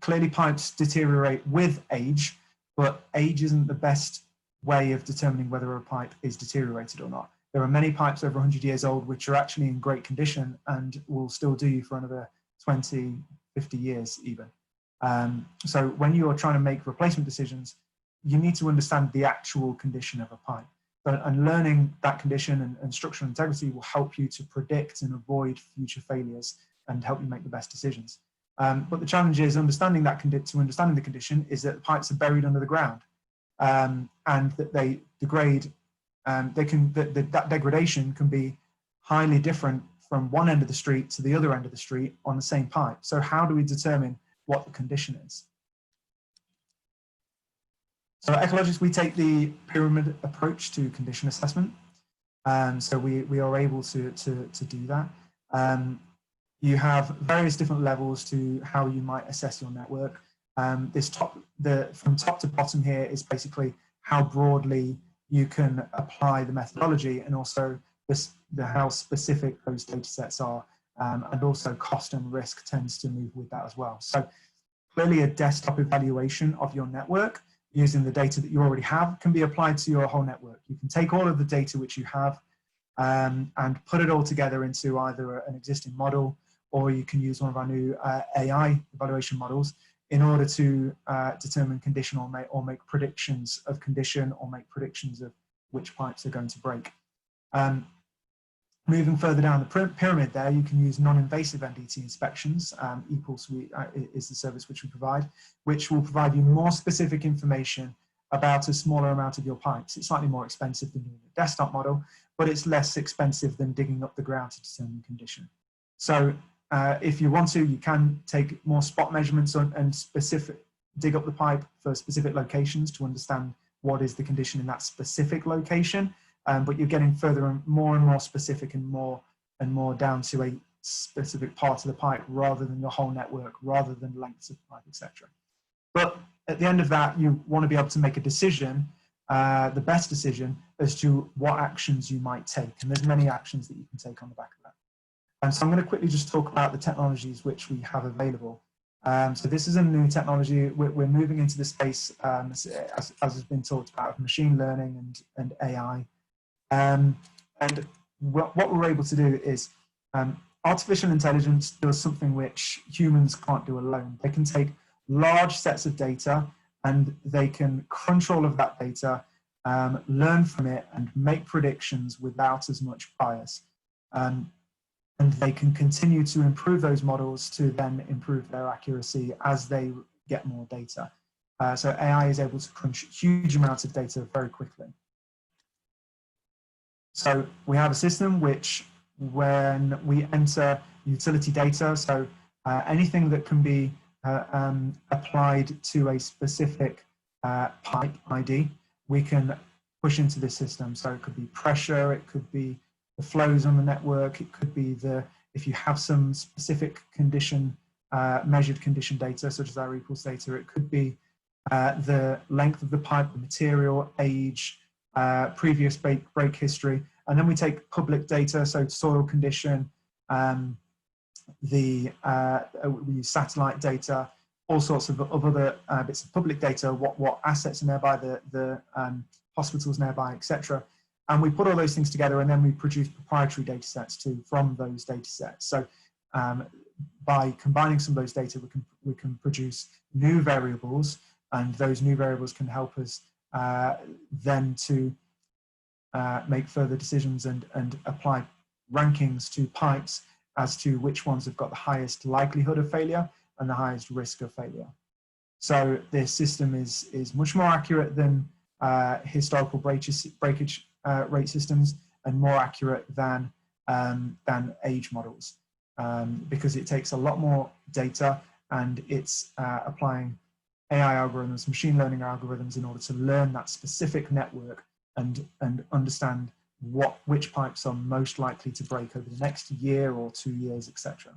Clearly pipes deteriorate with age, but age isn't the best way of determining whether a pipe is deteriorated or not. There are many pipes over 100 years old which are actually in great condition and will still do you for another 20, 50 years even. So when you're trying to make replacement decisions, you need to understand the actual condition of a pipe. And learning that condition and structural integrity will help you to predict and avoid future failures and help you make the best decisions. But the challenge is understanding the condition is that the pipes are buried under the ground, and that they degrade. That degradation can be highly different from one end of the street to the other end of the street on the same pipe. So how do we determine what the condition is? So at Echologics, we take the pyramid approach to condition assessment. So we are able to do that. You have various different levels to how you might assess your network. From top to bottom here is basically how broadly you can apply the methodology, and also how specific those data sets are, and also cost and risk tends to move with that as well. So clearly a desktop evaluation of your network using the data that you already have can be applied to your whole network. You can take all of the data which you have and put it all together into either an existing model or you can use one of our new AI evaluation models in order to determine condition or make predictions of condition or make predictions of which pipes are going to break. Moving further down the pyramid there, you can use non-invasive NDT inspections. ePulse is the service which we provide, which will provide you more specific information about a smaller amount of your pipes. It's slightly more expensive than doing a desktop model, but it's less expensive than digging up the ground to determine condition. So if you want to, you can take more spot measurements and dig up the pipe for specific locations to understand what is the condition in that specific location. But you're getting further and more specific and more down to a specific part of the pipe rather than the whole network, rather than lengths of pipe, etc. But at the end of that, you want to be able to make a decision, the best decision as to what actions you might take. And there's many actions that you can take on the back of that. And so I'm going to quickly just talk about the technologies which we have available. So this is a new technology. We're moving into the space, as has been talked about, of machine learning and AI. And what we're able to do is artificial intelligence does something which humans can't do alone. They can take large sets of data and they can crunch all of that data, learn from it and make predictions without as much bias. And they can continue to improve those models to then improve their accuracy as they get more data. So AI is able to crunch huge amounts of data very quickly. So we have a system which, when we enter utility data, so anything that can be applied to a specific pipe ID, we can push into this system. So it could be pressure, it could be the flows on the network, it could be if you have some specific condition, measured condition data, such as our ePulse data, it could be the length of the pipe, the material, age, previous break history, and then we take public data, so soil condition, we use satellite data, all sorts of other bits of public data, what assets are nearby, the hospitals nearby, etc. And we put all those things together, and then we produce proprietary data sets too from those data sets. So by combining some of those data, we can produce new variables, and those new variables can help us then to make further decisions and apply rankings to pipes as to which ones have got the highest likelihood of failure and the highest risk of failure. So this system is much more accurate than historical breakage rate systems, and more accurate than age models, because it takes a lot more data, and it's applying AI algorithms, machine learning algorithms, in order to learn that specific network and understand which pipes are most likely to break over the next year or 2 years, etc.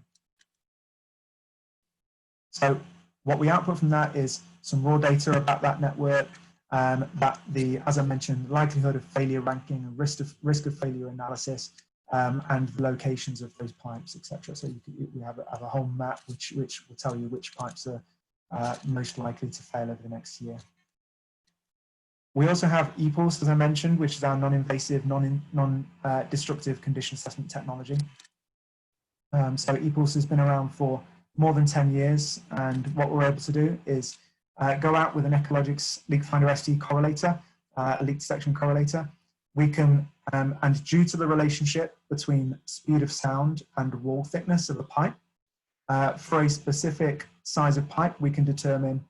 So what we output from that is some raw data about that network, as I mentioned, likelihood of failure ranking and risk of failure analysis, and the locations of those pipes, etc. So we have a whole map which will tell you which pipes are most likely to fail over the next year. We also have ePulse, as I mentioned, which is our non-invasive, non-destructive condition assessment technology. So ePulse has been around for more than 10 years, and what we're able to do is go out with an Echologics Leak Finder ST correlator, a leak detection correlator. We can, and due to the relationship between speed of sound and wall thickness of a pipe, for a specific size of pipe, we can determine,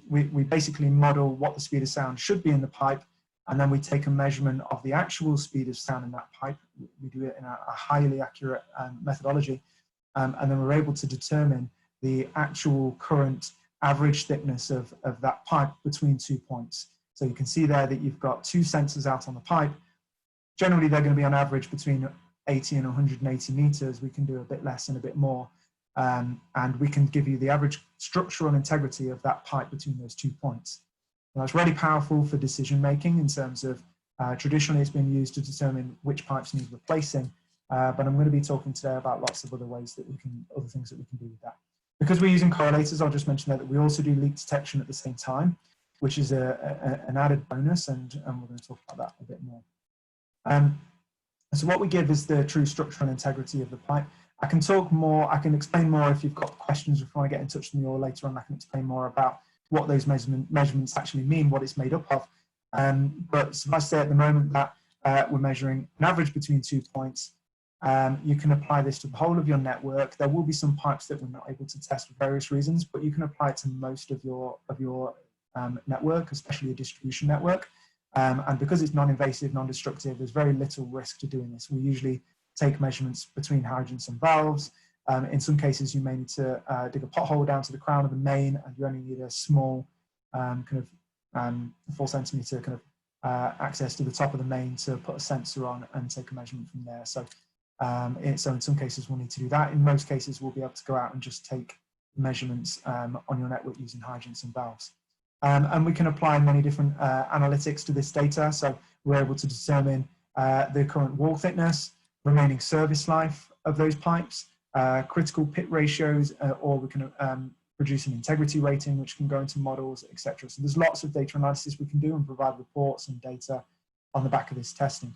we basically model what the speed of sound should be in the pipe, and then we take a measurement of the actual speed of sound in that pipe. We do it in a highly accurate methodology, and then we're able to determine the actual current average thickness of that pipe between 2 points. So you can see there that you've got 2 sensors out on the pipe. Generally, they're going to be on average between 80 and 180 meters. We can do a bit less and a bit more. And we can give you the average structural integrity of that pipe between those 2 points. Now, it's really powerful for decision making in terms of traditionally it's been used to determine which pipes need replacing, but I'm going to be talking today about lots of other ways that other things that we can do with that. Because we're using correlators, I'll just mention that we also do leak detection at the same time, which is an added bonus, and we're going to talk about that a bit more. So what we give is the true structural integrity of the pipe, I can talk more, I can explain more if you've got questions, if you want to get in touch with me, or later on I can explain more about what those measurements actually mean, what it's made up of. But suffice to say at the moment that we're measuring an average between 2 points. You can apply this to the whole of your network. There will be some pipes that we're not able to test for various reasons, but you can apply it to most of your network, especially a distribution network. And because it's non-invasive, non-destructive, there's very little risk to doing this. We usually take measurements between hydrants and valves. In some cases, you may need to dig a pothole down to the crown of the main, and you only need a small 4 centimeter kind of access to the top of the main to put a sensor on and take a measurement from there. So in some cases, we'll need to do that. In most cases, we'll be able to go out and just take measurements on your network using hydrants and valves. And we can apply many different analytics to this data. So we're able to determine the current wall thickness, remaining service life of those pipes, critical pit ratios, or we can produce an integrity rating, which can go into models, etc. So there's lots of data analysis we can do and provide reports and data on the back of this testing.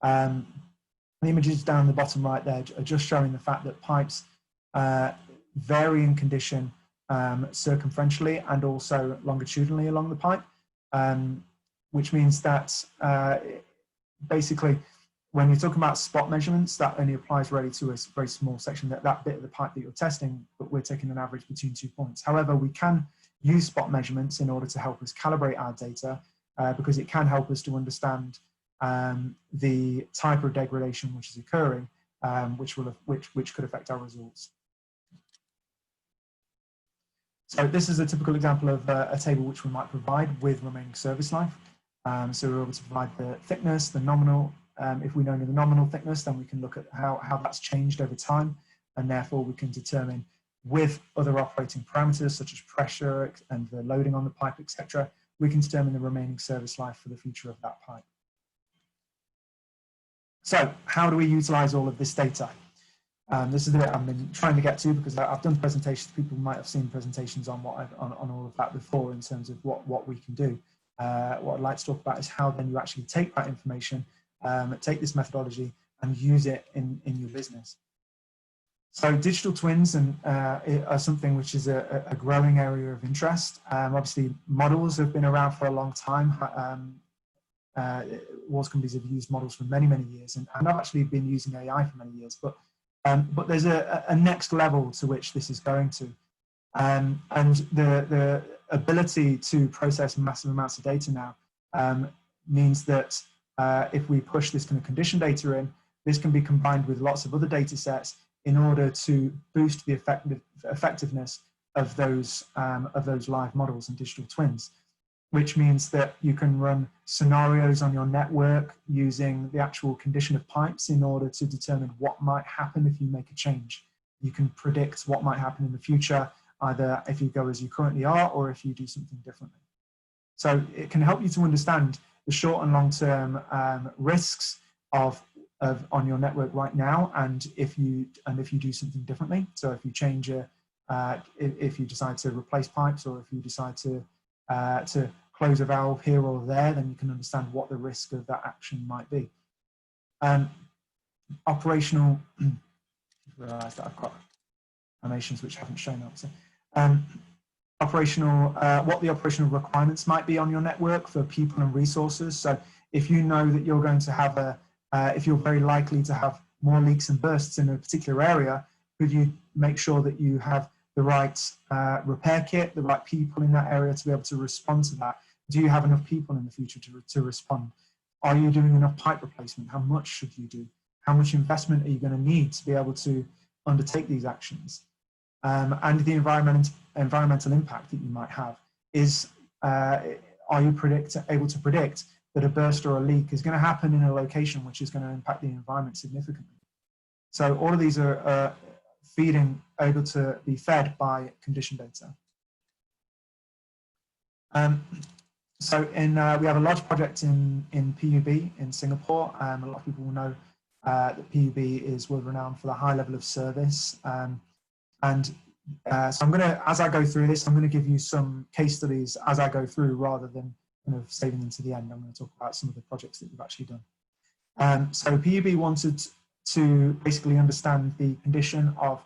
The images down the bottom right there are just showing the fact that pipes vary in condition circumferentially and also longitudinally along the pipe, which means that basically when you're talking about spot measurements, that only applies really to a very small section, that bit of the pipe that you're testing, but we're taking an average between 2 points. However, we can use spot measurements in order to help us calibrate our data because it can help us to understand the type of degradation which is occurring, which could affect our results. So this is a typical example of a table which we might provide with remaining service life. So we're able to provide the thickness, the nominal. If we know the nominal thickness, then we can look at how that's changed over time, and therefore we can determine with other operating parameters such as pressure and the loading on the pipe, etc. We can determine the remaining service life for the future of that pipe. So how do we utilize all of this data? This is the bit I've been trying to get to because I've done presentations. People might have seen presentations on on all of that before in terms of what we can do. What I'd like to talk about is how then you actually take that information, take this methodology and use it in your business. So digital twins are something which is a growing area of interest. Obviously, models have been around for a long time. Walls companies have used models for many, many years, and I've actually been using AI for many years. But there's a next level to which this is going to, and the ability to process massive amounts of data now means that if we push this kind of condition data in, this can be combined with lots of other data sets in order to boost the effectiveness of those live models and digital twins, which means that you can run scenarios on your network using the actual condition of pipes in order to determine what might happen if you make a change. You can predict what might happen in the future, either if you go as you currently are or if you do something differently. So it can help you to understand the short and long-term risks on your network right now, and if you do something differently. So if you change if you decide to replace pipes, or if you decide to close a valve here or there, then you can understand what the risk of that action might be. Operational, realize that I've got animations which haven't shown up. So, what the operational requirements might be on your network for people and resources. So if you know that you're going to have if you're very likely to have more leaks and bursts in a particular area, could you make sure that you have the right repair kit, the right people in that area to be able to respond to that? Do you have enough people in the future to respond? Are you doing enough pipe replacement? How much should you do? How much investment are you going to need to be able to undertake these actions? And the environmental impact that you might have is, are you able to predict that a burst or a leak is going to happen in a location which is going to impact the environment significantly? So all of these are able to be fed by condition data. So we have a large project in PUB in Singapore. A lot of people will know that PUB is world renowned for the high level of service. So I'm going to, as I go through this, I'm going to give you some case studies as I go through rather than kind of saving them to the end. I'm going to talk about some of the projects that we've actually done. So PUB wanted to basically understand the condition of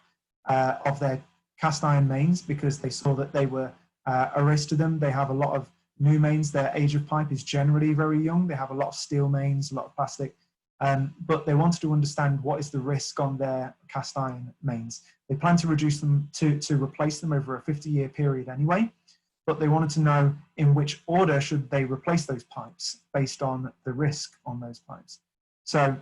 their cast iron mains, because they saw that they were a risk to them. They have a lot of new mains. Their age of pipe is generally very young. They have a lot of steel mains, a lot of plastic, but they wanted to understand what is the risk on their cast iron mains. They plan to reduce them, to replace them over a 50-year period anyway, but they wanted to know in which order should they replace those pipes based on the risk on those pipes. So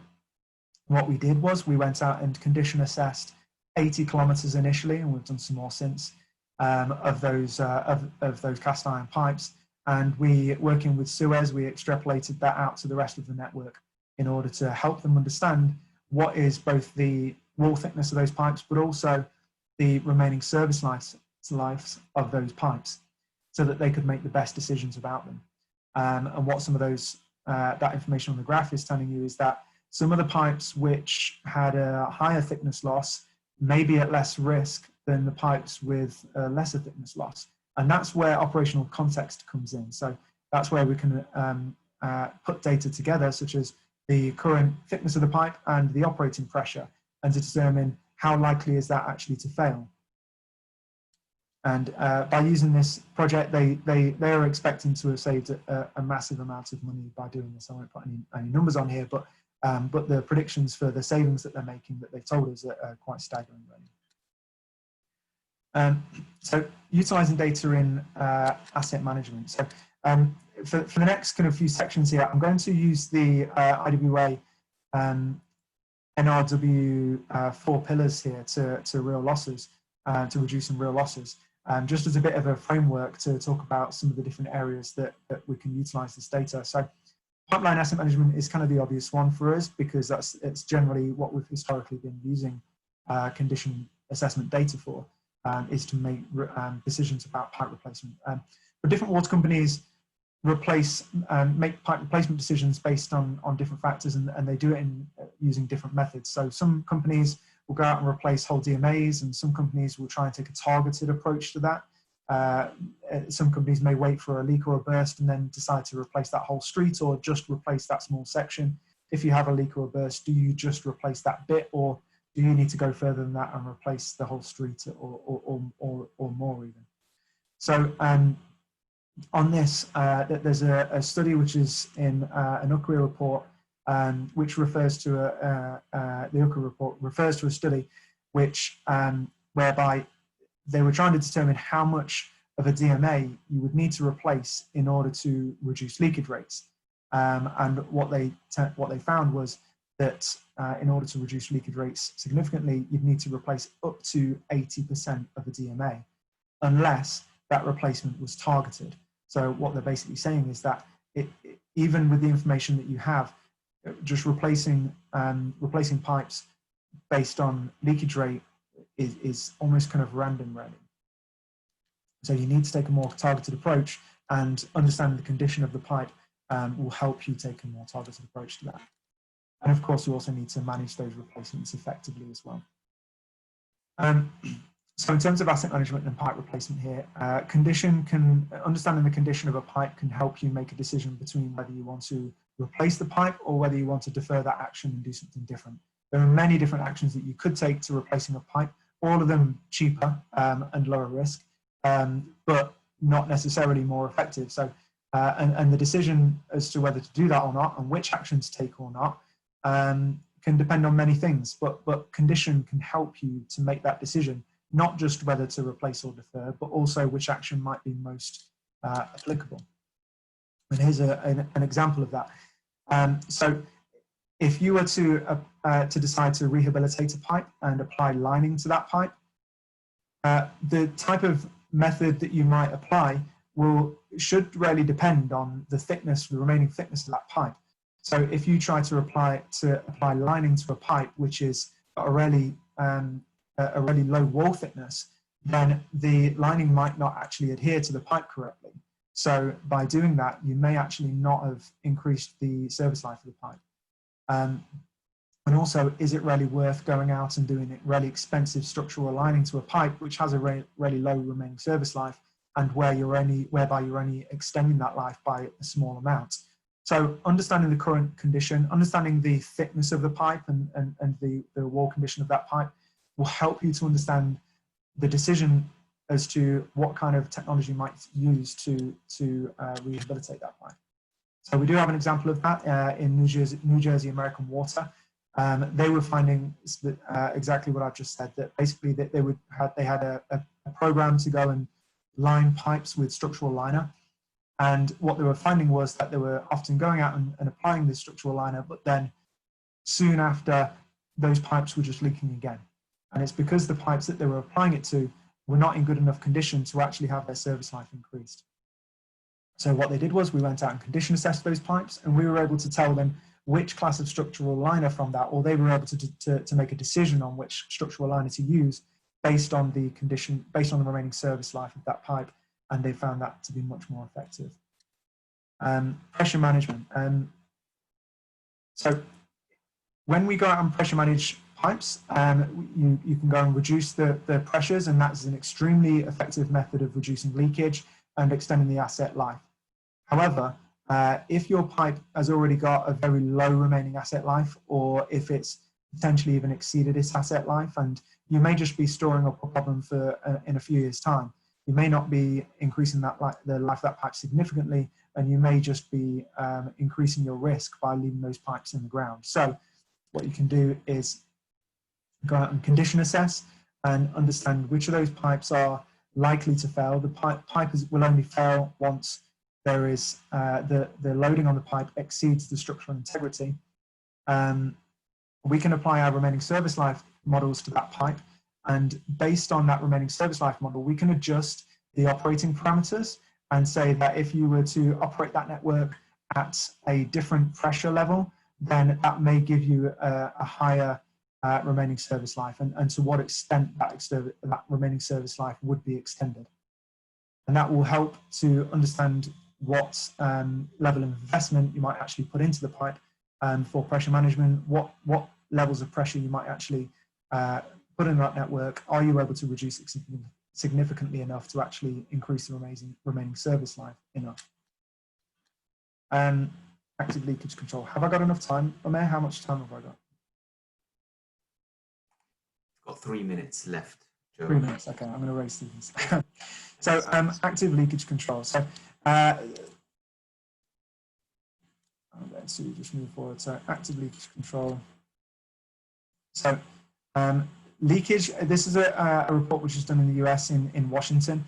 what we did was we went out and condition assessed 80 kilometers initially, and we've done some more since, of those cast iron pipes. And we, working with Suez, we extrapolated that out to the rest of the network in order to help them understand what is both the wall thickness of those pipes, but also the remaining service lives of those pipes, so that they could make the best decisions about them. And what some of those, that information on the graph is telling you is that some of the pipes which had a higher thickness loss may be at less risk than the pipes with a lesser thickness loss. And that's where operational context comes in. So that's where we can put data together, such as the current thickness of the pipe and the operating pressure, and to determine how likely is that actually to fail. And by using this project, they're expecting to have saved a massive amount of money by doing this. I won't put any numbers on here, but the predictions for the savings that they're making that they've told us are quite staggering, really. So utilizing data in asset management. So for the next kind of few sections here, I'm going to use the IWA NRW 4 pillars here to real losses, to reducing real losses, just as a bit of a framework to talk about some of the different areas that we can utilize this data. So pipeline asset management is kind of the obvious one for us, because it's generally what we've historically been using condition assessment data for, is to make decisions about pipe replacement. But different water companies make pipe replacement decisions based on different factors, and they do it using different methods. So some companies will go out and replace whole DMAs, and some companies will try and take a targeted approach to that. Some companies may wait for a leak or a burst and then decide to replace that whole street, or just replace that small section. If you have a leak or a burst, do you just replace that bit, or do you need to go further than that and replace the whole street, or more even? So on this, there's a study which is in an UCRI report, which refers to the UCRI report refers to a study which whereby they were trying to determine how much of a DMA you would need to replace in order to reduce leakage rates. And what they found was that in order to reduce leakage rates significantly, you'd need to replace up to 80% of the DMA, unless that replacement was targeted. So what they're basically saying is that even with the information that you have, just replacing pipes based on leakage rate is almost kind of random, really. So you need to take a more targeted approach, and understanding the condition of the pipe will help you take a more targeted approach to that. And of course, you also need to manage those replacements effectively as well. So in terms of asset management and pipe replacement here, understanding the condition of a pipe can help you make a decision between whether you want to replace the pipe or whether you want to defer that action and do something different. There are many different actions that you could take to replacing a pipe, all of them cheaper and lower risk, but not necessarily more effective. So, and the decision as to whether to do that or not, and which action to take or not, can depend on many things, but condition can help you to make that decision, not just whether to replace or defer, but also which action might be most applicable. And here's an example of that. So if you were to decide to rehabilitate a pipe and apply lining to that pipe, the type of method that you might apply should really depend on the thickness, the remaining thickness of that pipe. So if you try to apply lining to a pipe which is a really low wall thickness, then the lining might not actually adhere to the pipe correctly. So by doing that, you may actually not have increased the service life of the pipe. And also, is it really worth going out and doing it really expensive structural lining to a pipe which has a really low remaining service life, and whereby you're only extending that life by a small amount? So understanding the current condition, understanding the thickness of the pipe and the wall condition of that pipe will help you to understand the decision as to what kind of technology you might use to rehabilitate that pipe. So we do have an example of that in New Jersey American Water. They were finding that, exactly what I've just said, that basically that they had a program to go and line pipes with structural liner. And what they were finding was that they were often going out and applying this structural liner, but then soon after, those pipes were just leaking again. And it's because the pipes that they were applying it to were not in good enough condition to actually have their service life increased. So what they did was we went out and condition assessed those pipes, and we were able to tell them which class of structural liner from that, or they were able to make a decision on which structural liner to use based on the condition, based on the remaining service life of that pipe. And they found that to be much more effective. Pressure management. So when we go out and pressure manage pipes, you can go and reduce the pressures, and that's an extremely effective method of reducing leakage and extending the asset life. However, if your pipe has already got a very low remaining asset life, or if it's potentially even exceeded its asset life, and you may just be storing up a problem for in a few years' time, you may not be increasing the life of that pipe significantly, and you may just be increasing your risk by leaving those pipes in the ground. So what you can do is go out and condition assess and understand which of those pipes are likely to fail. The pipe will only fail once there is the loading on the pipe exceeds the structural integrity. We can apply our remaining service life models to that pipe, and based on that remaining service life model, we can adjust the operating parameters and say that if you were to operate that network at a different pressure level, then that may give you a higher remaining service life, and to what extent that remaining service life would be extended. And that will help to understand what level of investment you might actually put into the pipe for pressure management, what levels of pressure you might actually put in that network. Are you able to reduce it significantly enough to actually increase the remaining service life enough? Active leakage control. Have I got enough time, Omer? How much time have I got? Got 3 minutes left, Joe. 3 minutes, okay, I'm going to race through these. So active leakage control. So let's just move forward. So active leakage control. So leakage, this is a report which is done in the US in Washington.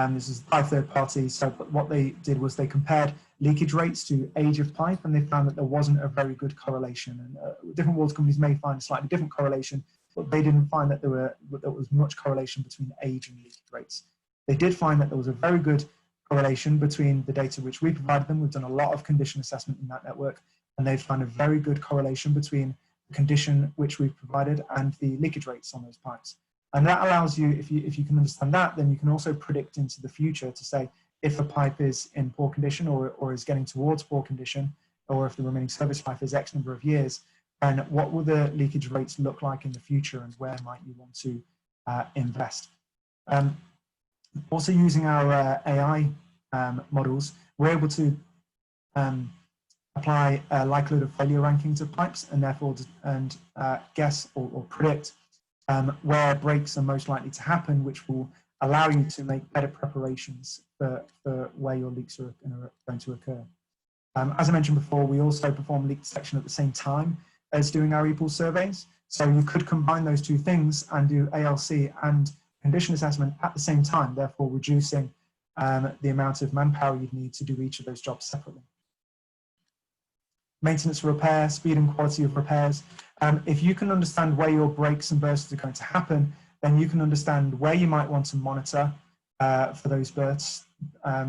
This is by third party. So what they did was they compared leakage rates to age of pipe, and they found that there wasn't a very good correlation. And different water companies may find a slightly different correlation, but they didn't find that there was much correlation between age and leakage rates. They did find that there was a very good correlation between the data which we provided them. We've done a lot of condition assessment in that network, and they found a very good correlation between the condition which we've provided and the leakage rates on those pipes. And that allows you, if you can understand that, then you can also predict into the future to say if a pipe is in poor condition or is getting towards poor condition, or if the remaining service life is X number of years, and what will the leakage rates look like in the future, and where might you want to invest. Also using our AI models, we're able to apply a likelihood of failure ranking to pipes, and therefore guess or predict where breaks are most likely to happen, which will allow you to make better preparations for where your leaks are going to occur. As I mentioned before, we also perform leak detection at the same time as doing our ePulse surveys. So you could combine those two things and do ALC and condition assessment at the same time, therefore reducing the amount of manpower you'd need to do each of those jobs separately. Maintenance, repair, speed and quality of repairs. If you can understand where your breaks and bursts are going to happen, then you can understand where you might want to monitor for those bursts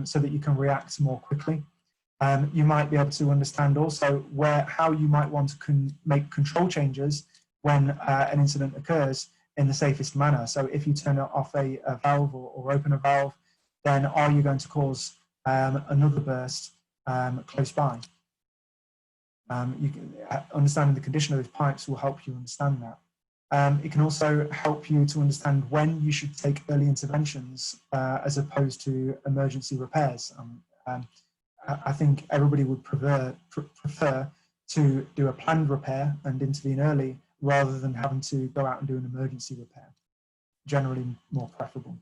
so that you can react more quickly. You might be able to understand also how you might want to make control changes when an incident occurs in the safest manner. So if you turn off a valve or open a valve, then are you going to cause another burst close by? Understanding the condition of those pipes will help you understand that. It can also help you to understand when you should take early interventions as opposed to emergency repairs. I think everybody would prefer to do a planned repair and intervene early rather than having to go out and do an emergency repair. Generally more preferable.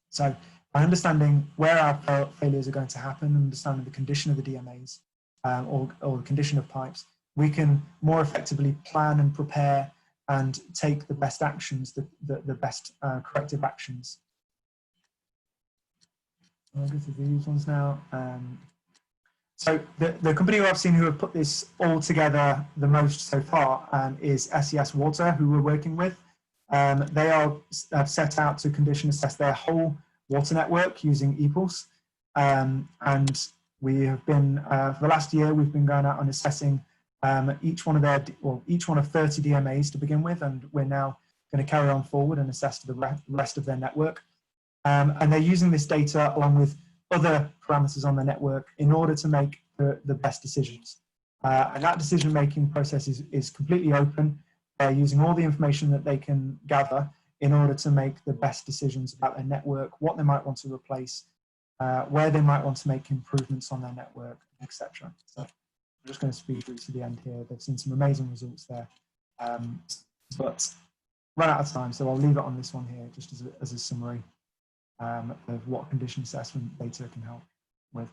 So by understanding where our failures are going to happen, understanding the condition of the DMAs or the condition of pipes, we can more effectively plan and prepare and take the best actions, the best corrective actions. I'll go through these ones now. So the company who I've seen who have put this all together the most so far is SES Water, who we're working with. They have set out to condition assess their whole water network using ePulse. And we have been, for the last year, we've been going out and assessing each one of 30 DMAs to begin with, and we're now going to carry on forward and assess the rest of their network. And they're using this data along with other parameters on the network in order to make the best decisions. And that decision-making process is completely open. They're using all the information that they can gather in order to make the best decisions about their network, what they might want to replace, where they might want to make improvements on their network, etc. So I'm just going to speed through to the end here. They've seen some amazing results there, but run out of time, so I'll leave it on this one here just as a summary of what condition assessment data can help with.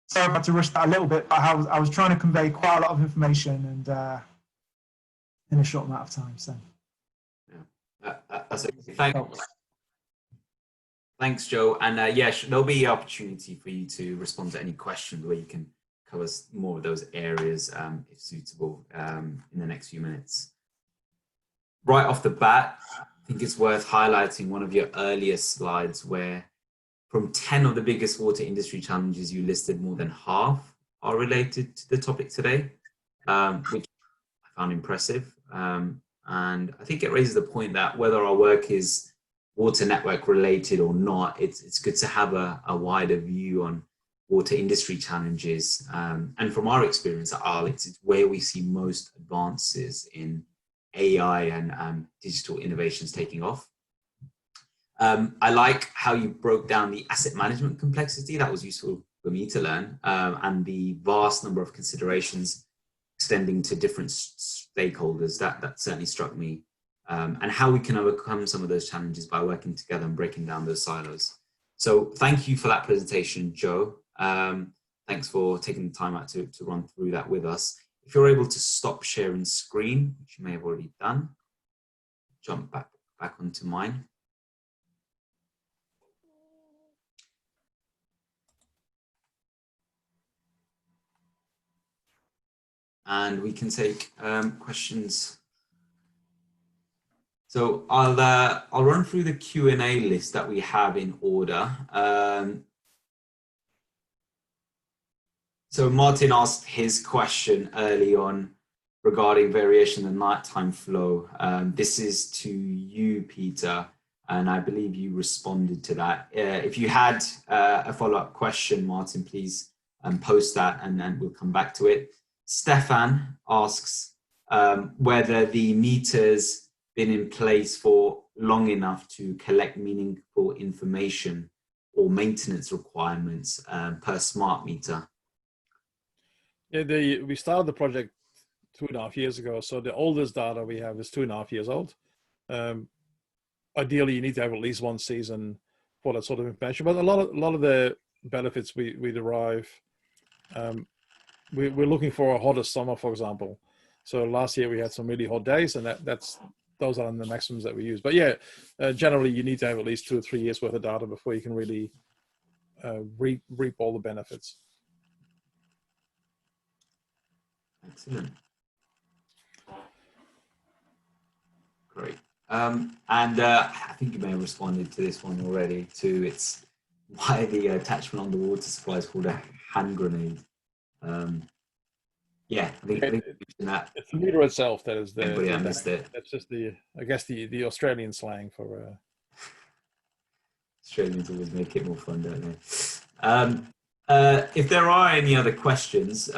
Sorry about to rush that a little bit, but I was trying to convey quite a lot of information and in a short amount of time. So yeah, that's okay. Thanks, Joe. And yeah, there'll be an opportunity for you to respond to any questions where you can cover more of those areas if suitable in the next few minutes. Right off the bat, I think it's worth highlighting one of your earlier slides where from 10 of the biggest water industry challenges you listed, more than half are related to the topic today, which I found impressive. And I think it raises the point that whether our work is water network related or not, it's good to have a wider view on water industry challenges. And from our experience at Alex, it's where we see most advances in AI and digital innovations taking off. I like how you broke down the asset management complexity. That was useful for me to learn, and the vast number of considerations extending to different stakeholders. That certainly struck me, and how we can overcome some of those challenges by working together and breaking down those silos. So thank you for that presentation, Joe. Thanks for taking the time out to run through that with us. If you're able to stop sharing screen, which you may have already done, jump back onto mine. And we can take questions. So I'll run through the Q&A list that we have in order. So Martin asked his question early on regarding variation in nighttime flow. This is to you, Peter, and I believe you responded to that. If you had a follow-up question, Martin, please post that and then we'll come back to it. Stefan asks whether the meter's been in place for long enough to collect meaningful information or maintenance requirements per smart meter. Yeah, we started the project 2.5 years ago, so the oldest data we have is 2.5 years old. Ideally, you need to have at least one season for that sort of information, but a lot of the benefits we derive, we're looking for a hotter summer, for example. So last year we had some really hot days, and those are the maximums that we use. But yeah, generally you need to have at least 2 or 3 years worth of data before you can really reap all the benefits. Excellent. Great. And I think you may have responded to this one already too. It's why the attachment on the water supply is called a hand grenade. Yeah, I think that. It's the meter itself that is I missed it. That's just I guess the Australian slang for. Australians always make it more fun, don't they? If there are any other questions,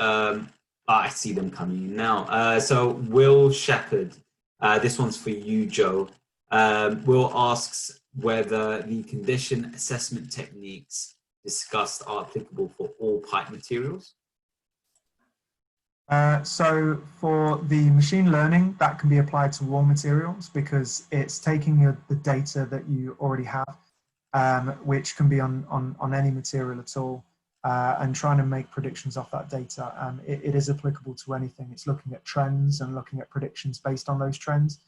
I see them coming in now. So Will Shepherd, this one's for you, Joe. Will asks whether the condition assessment techniques discussed are applicable for all pipe materials? So for the machine learning, that can be applied to wall materials because it's taking the data that you already have, which can be on any material at all, and trying to make predictions off that data. It is applicable to anything. It's looking at trends and looking at predictions based on those trends,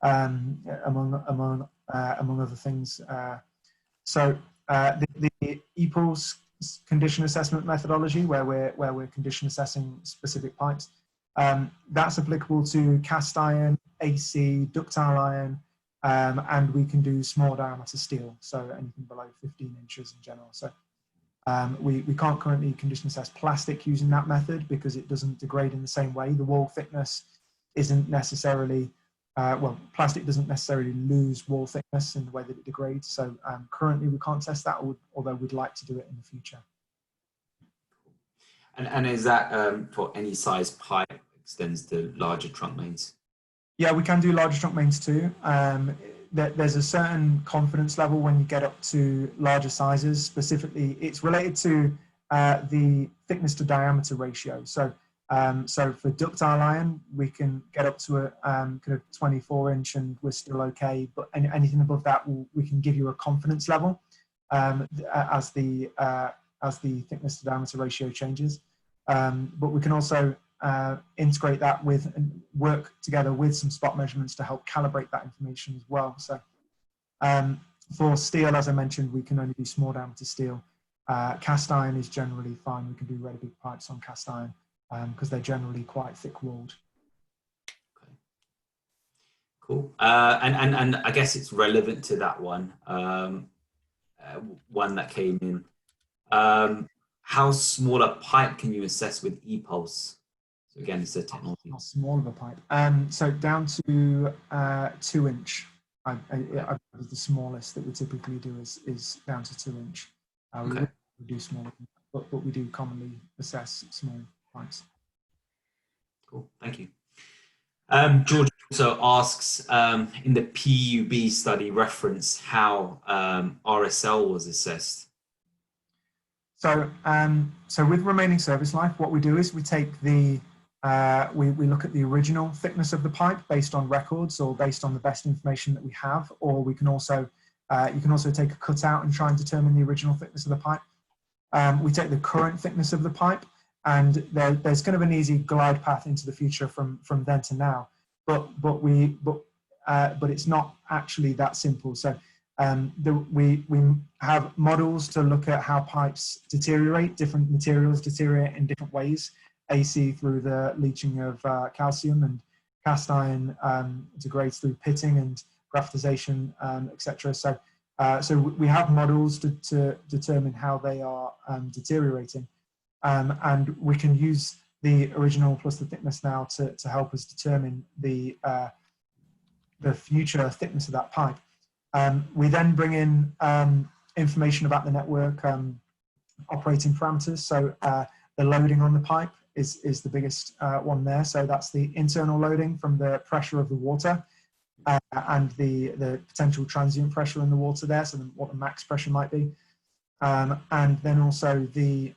among other things. So the ePulse condition assessment methodology, where we're condition assessing specific pipes, that's applicable to cast iron, AC, ductile iron, and we can do small diameter steel, so anything below 15 inches in general. So we can't currently condition assess plastic using that method because it doesn't degrade in the same way. The wall thickness isn't necessarily, well, plastic doesn't necessarily lose wall thickness in the way that it degrades. So currently we can't test that, although we'd like to do it in the future. And is that for any size pipe, extends to larger trunk mains? Yeah, we can do larger trunk mains too. There's a certain confidence level when you get up to larger sizes. Specifically, it's related to the thickness to diameter ratio. So for ductile iron, we can get up to a kind of 24-inch and we're still okay. But anything above that, we can give you a confidence level as the thickness to diameter ratio changes. But we can also integrate that with and work together with some spot measurements to help calibrate that information as well. So for steel, as I mentioned, we can only do small diameter steel. Cast iron is generally fine. We can do really big pipes on cast iron because they're generally quite thick walled. Okay. Cool. And I guess it's relevant to that one, one that came in. How small a pipe can you assess with ePulse? So again, it's a technology. How small of a pipe? So down to 2-inch. I the smallest that we typically do is down to 2-inch. Okay. We do smaller, but we do commonly assess small pipes. Cool, thank you. George also asks, in the PUB study reference, how RSL was assessed? So, so with remaining service life, what we do is we take the we look at the original thickness of the pipe based on records or based on the best information that we have, or we can also you can also take a cutout and try and determine the original thickness of the pipe. We take the current thickness of the pipe, and there's kind of an easy glide path into the future from then to now. But it's not actually that simple. So we have models to look at how pipes deteriorate. Different materials deteriorate in different ways. AC through the leaching of calcium, and cast iron degrades through pitting and graphitization, etc. So we have models to determine how they are deteriorating, and we can use the original plus the thickness now to help us determine the future thickness of that pipe. We then bring in information about the network operating parameters. So the loading on the pipe is the biggest one there. So that's the internal loading from the pressure of the water and the potential transient pressure in the water there. So what the max pressure might be. And then also the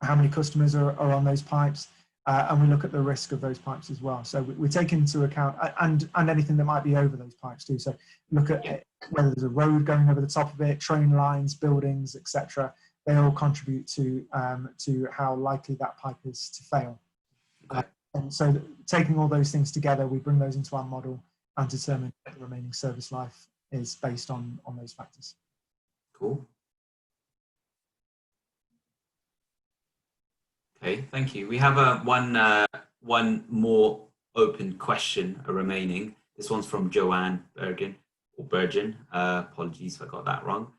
how many customers are on those pipes. And we look at the risk of those pipes as well. So we take into account, and anything that might be over those pipes too. So look at whether there's a road going over the top of it, train lines, buildings, etc. They all contribute to how likely that pipe is to fail. And so taking all those things together, we bring those into our model and determine what the remaining service life is based on those factors. Cool. Okay, thank you. We have one more open question remaining. This one's from Joanne Bergen, or Bergen. Apologies if I got that wrong.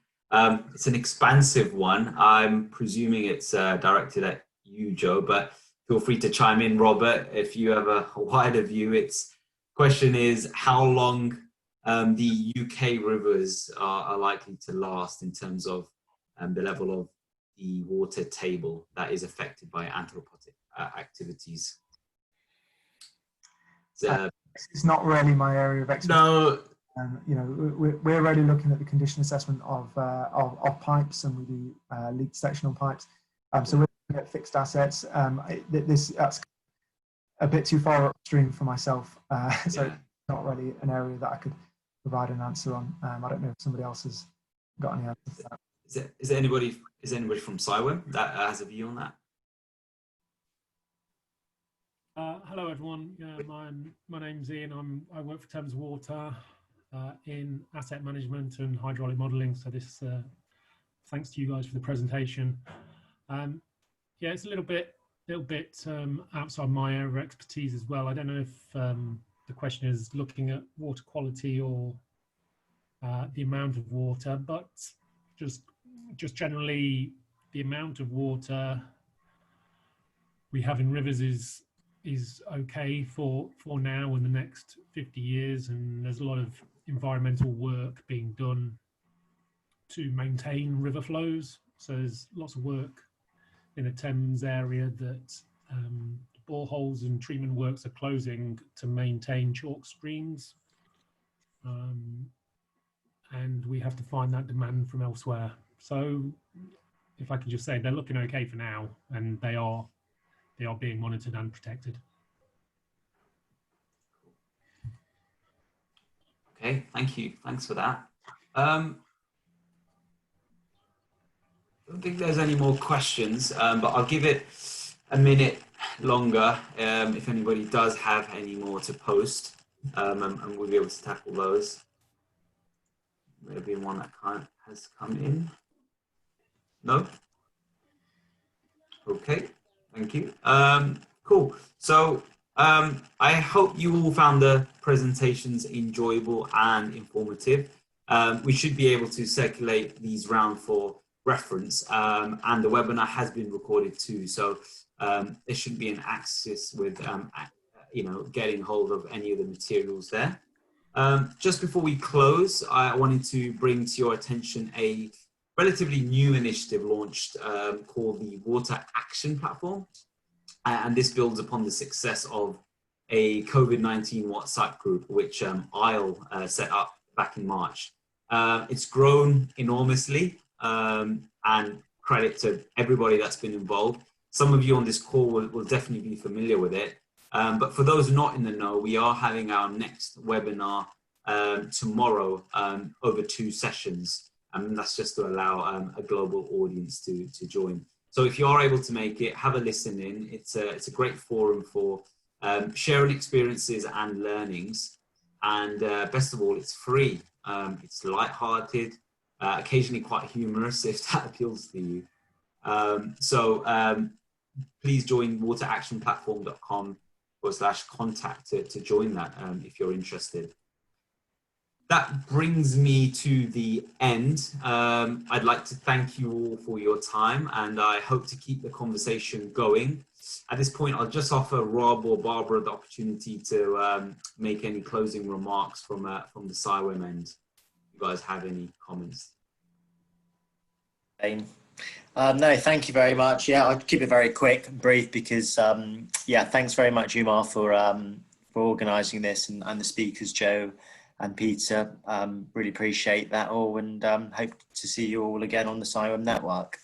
It's an expansive one. I'm presuming it's directed at you, Joe, but feel free to chime in, Robert, if you have a wider view. Its question is how long the UK rivers are likely to last in terms of the level of the water table that is affected by anthropotic activities. It's not really my area of expertise. No, You know, we're already looking at the condition assessment of pipes, and we do leak detection on pipes. So we're looking at fixed assets. That's a bit too far upstream for myself, so it's not really an area that I could provide an answer on. I don't know if somebody else has got any answers to that. Is there anybody from CIWEM that has a view on that? Hello everyone, my name's Ian. I work for Thames Water in asset management and hydraulic modelling. So this, thanks to you guys for the presentation. Yeah, it's a little bit outside my area of expertise as well. I don't know if the question is looking at water quality or the amount of water, but just generally the amount of water we have in rivers is okay for now and the next 50 years, and there's a lot of environmental work being done to maintain river flows. So there's lots of work in the Thames area that boreholes and treatment works are closing to maintain chalk streams, and we have to find that demand from elsewhere. So if I could just say, they're looking okay for now, and they are being monitored and protected. Okay, thank you. Thanks for that. I don't think there's any more questions, but I'll give it a minute longer if anybody does have any more to post, and we'll be able to tackle those. Maybe one that has come in. No? Okay, thank you. Cool. So I hope you all found the presentations enjoyable and informative. We should be able to circulate these round for reference, and the webinar has been recorded too. So there should be an access with, you know, getting hold of any of the materials there. Just before we close, I wanted to bring to your attention a relatively new initiative launched called the Water Action Platform. And this builds upon the success of a COVID-19 WhatsApp group, which ISLE set up back in March. It's grown enormously, and credit to everybody that's been involved. Some of you on this call will definitely be familiar with it. But for those not in the know, we are having our next webinar tomorrow over 2 sessions. And that's just to allow a global audience to join. So if you are able to make it, have a listen in. It's a great forum for sharing experiences and learnings. And best of all, it's free. It's lighthearted, occasionally quite humorous if that appeals to you. Please join wateractionplatform.com/contact to join that if you're interested. That brings me to the end. I'd like to thank you all for your time, and I hope to keep the conversation going. At this point, I'll just offer Rob or Barbara the opportunity to make any closing remarks from the CIWEM end. If you guys have any comments. No, thank you very much. Yeah, I'll keep it very quick and brief because, yeah, thanks very much, Umar, for organising this, and the speakers, Joe and Peter. Really appreciate that all, and hope to see you all again on the CIWEM network.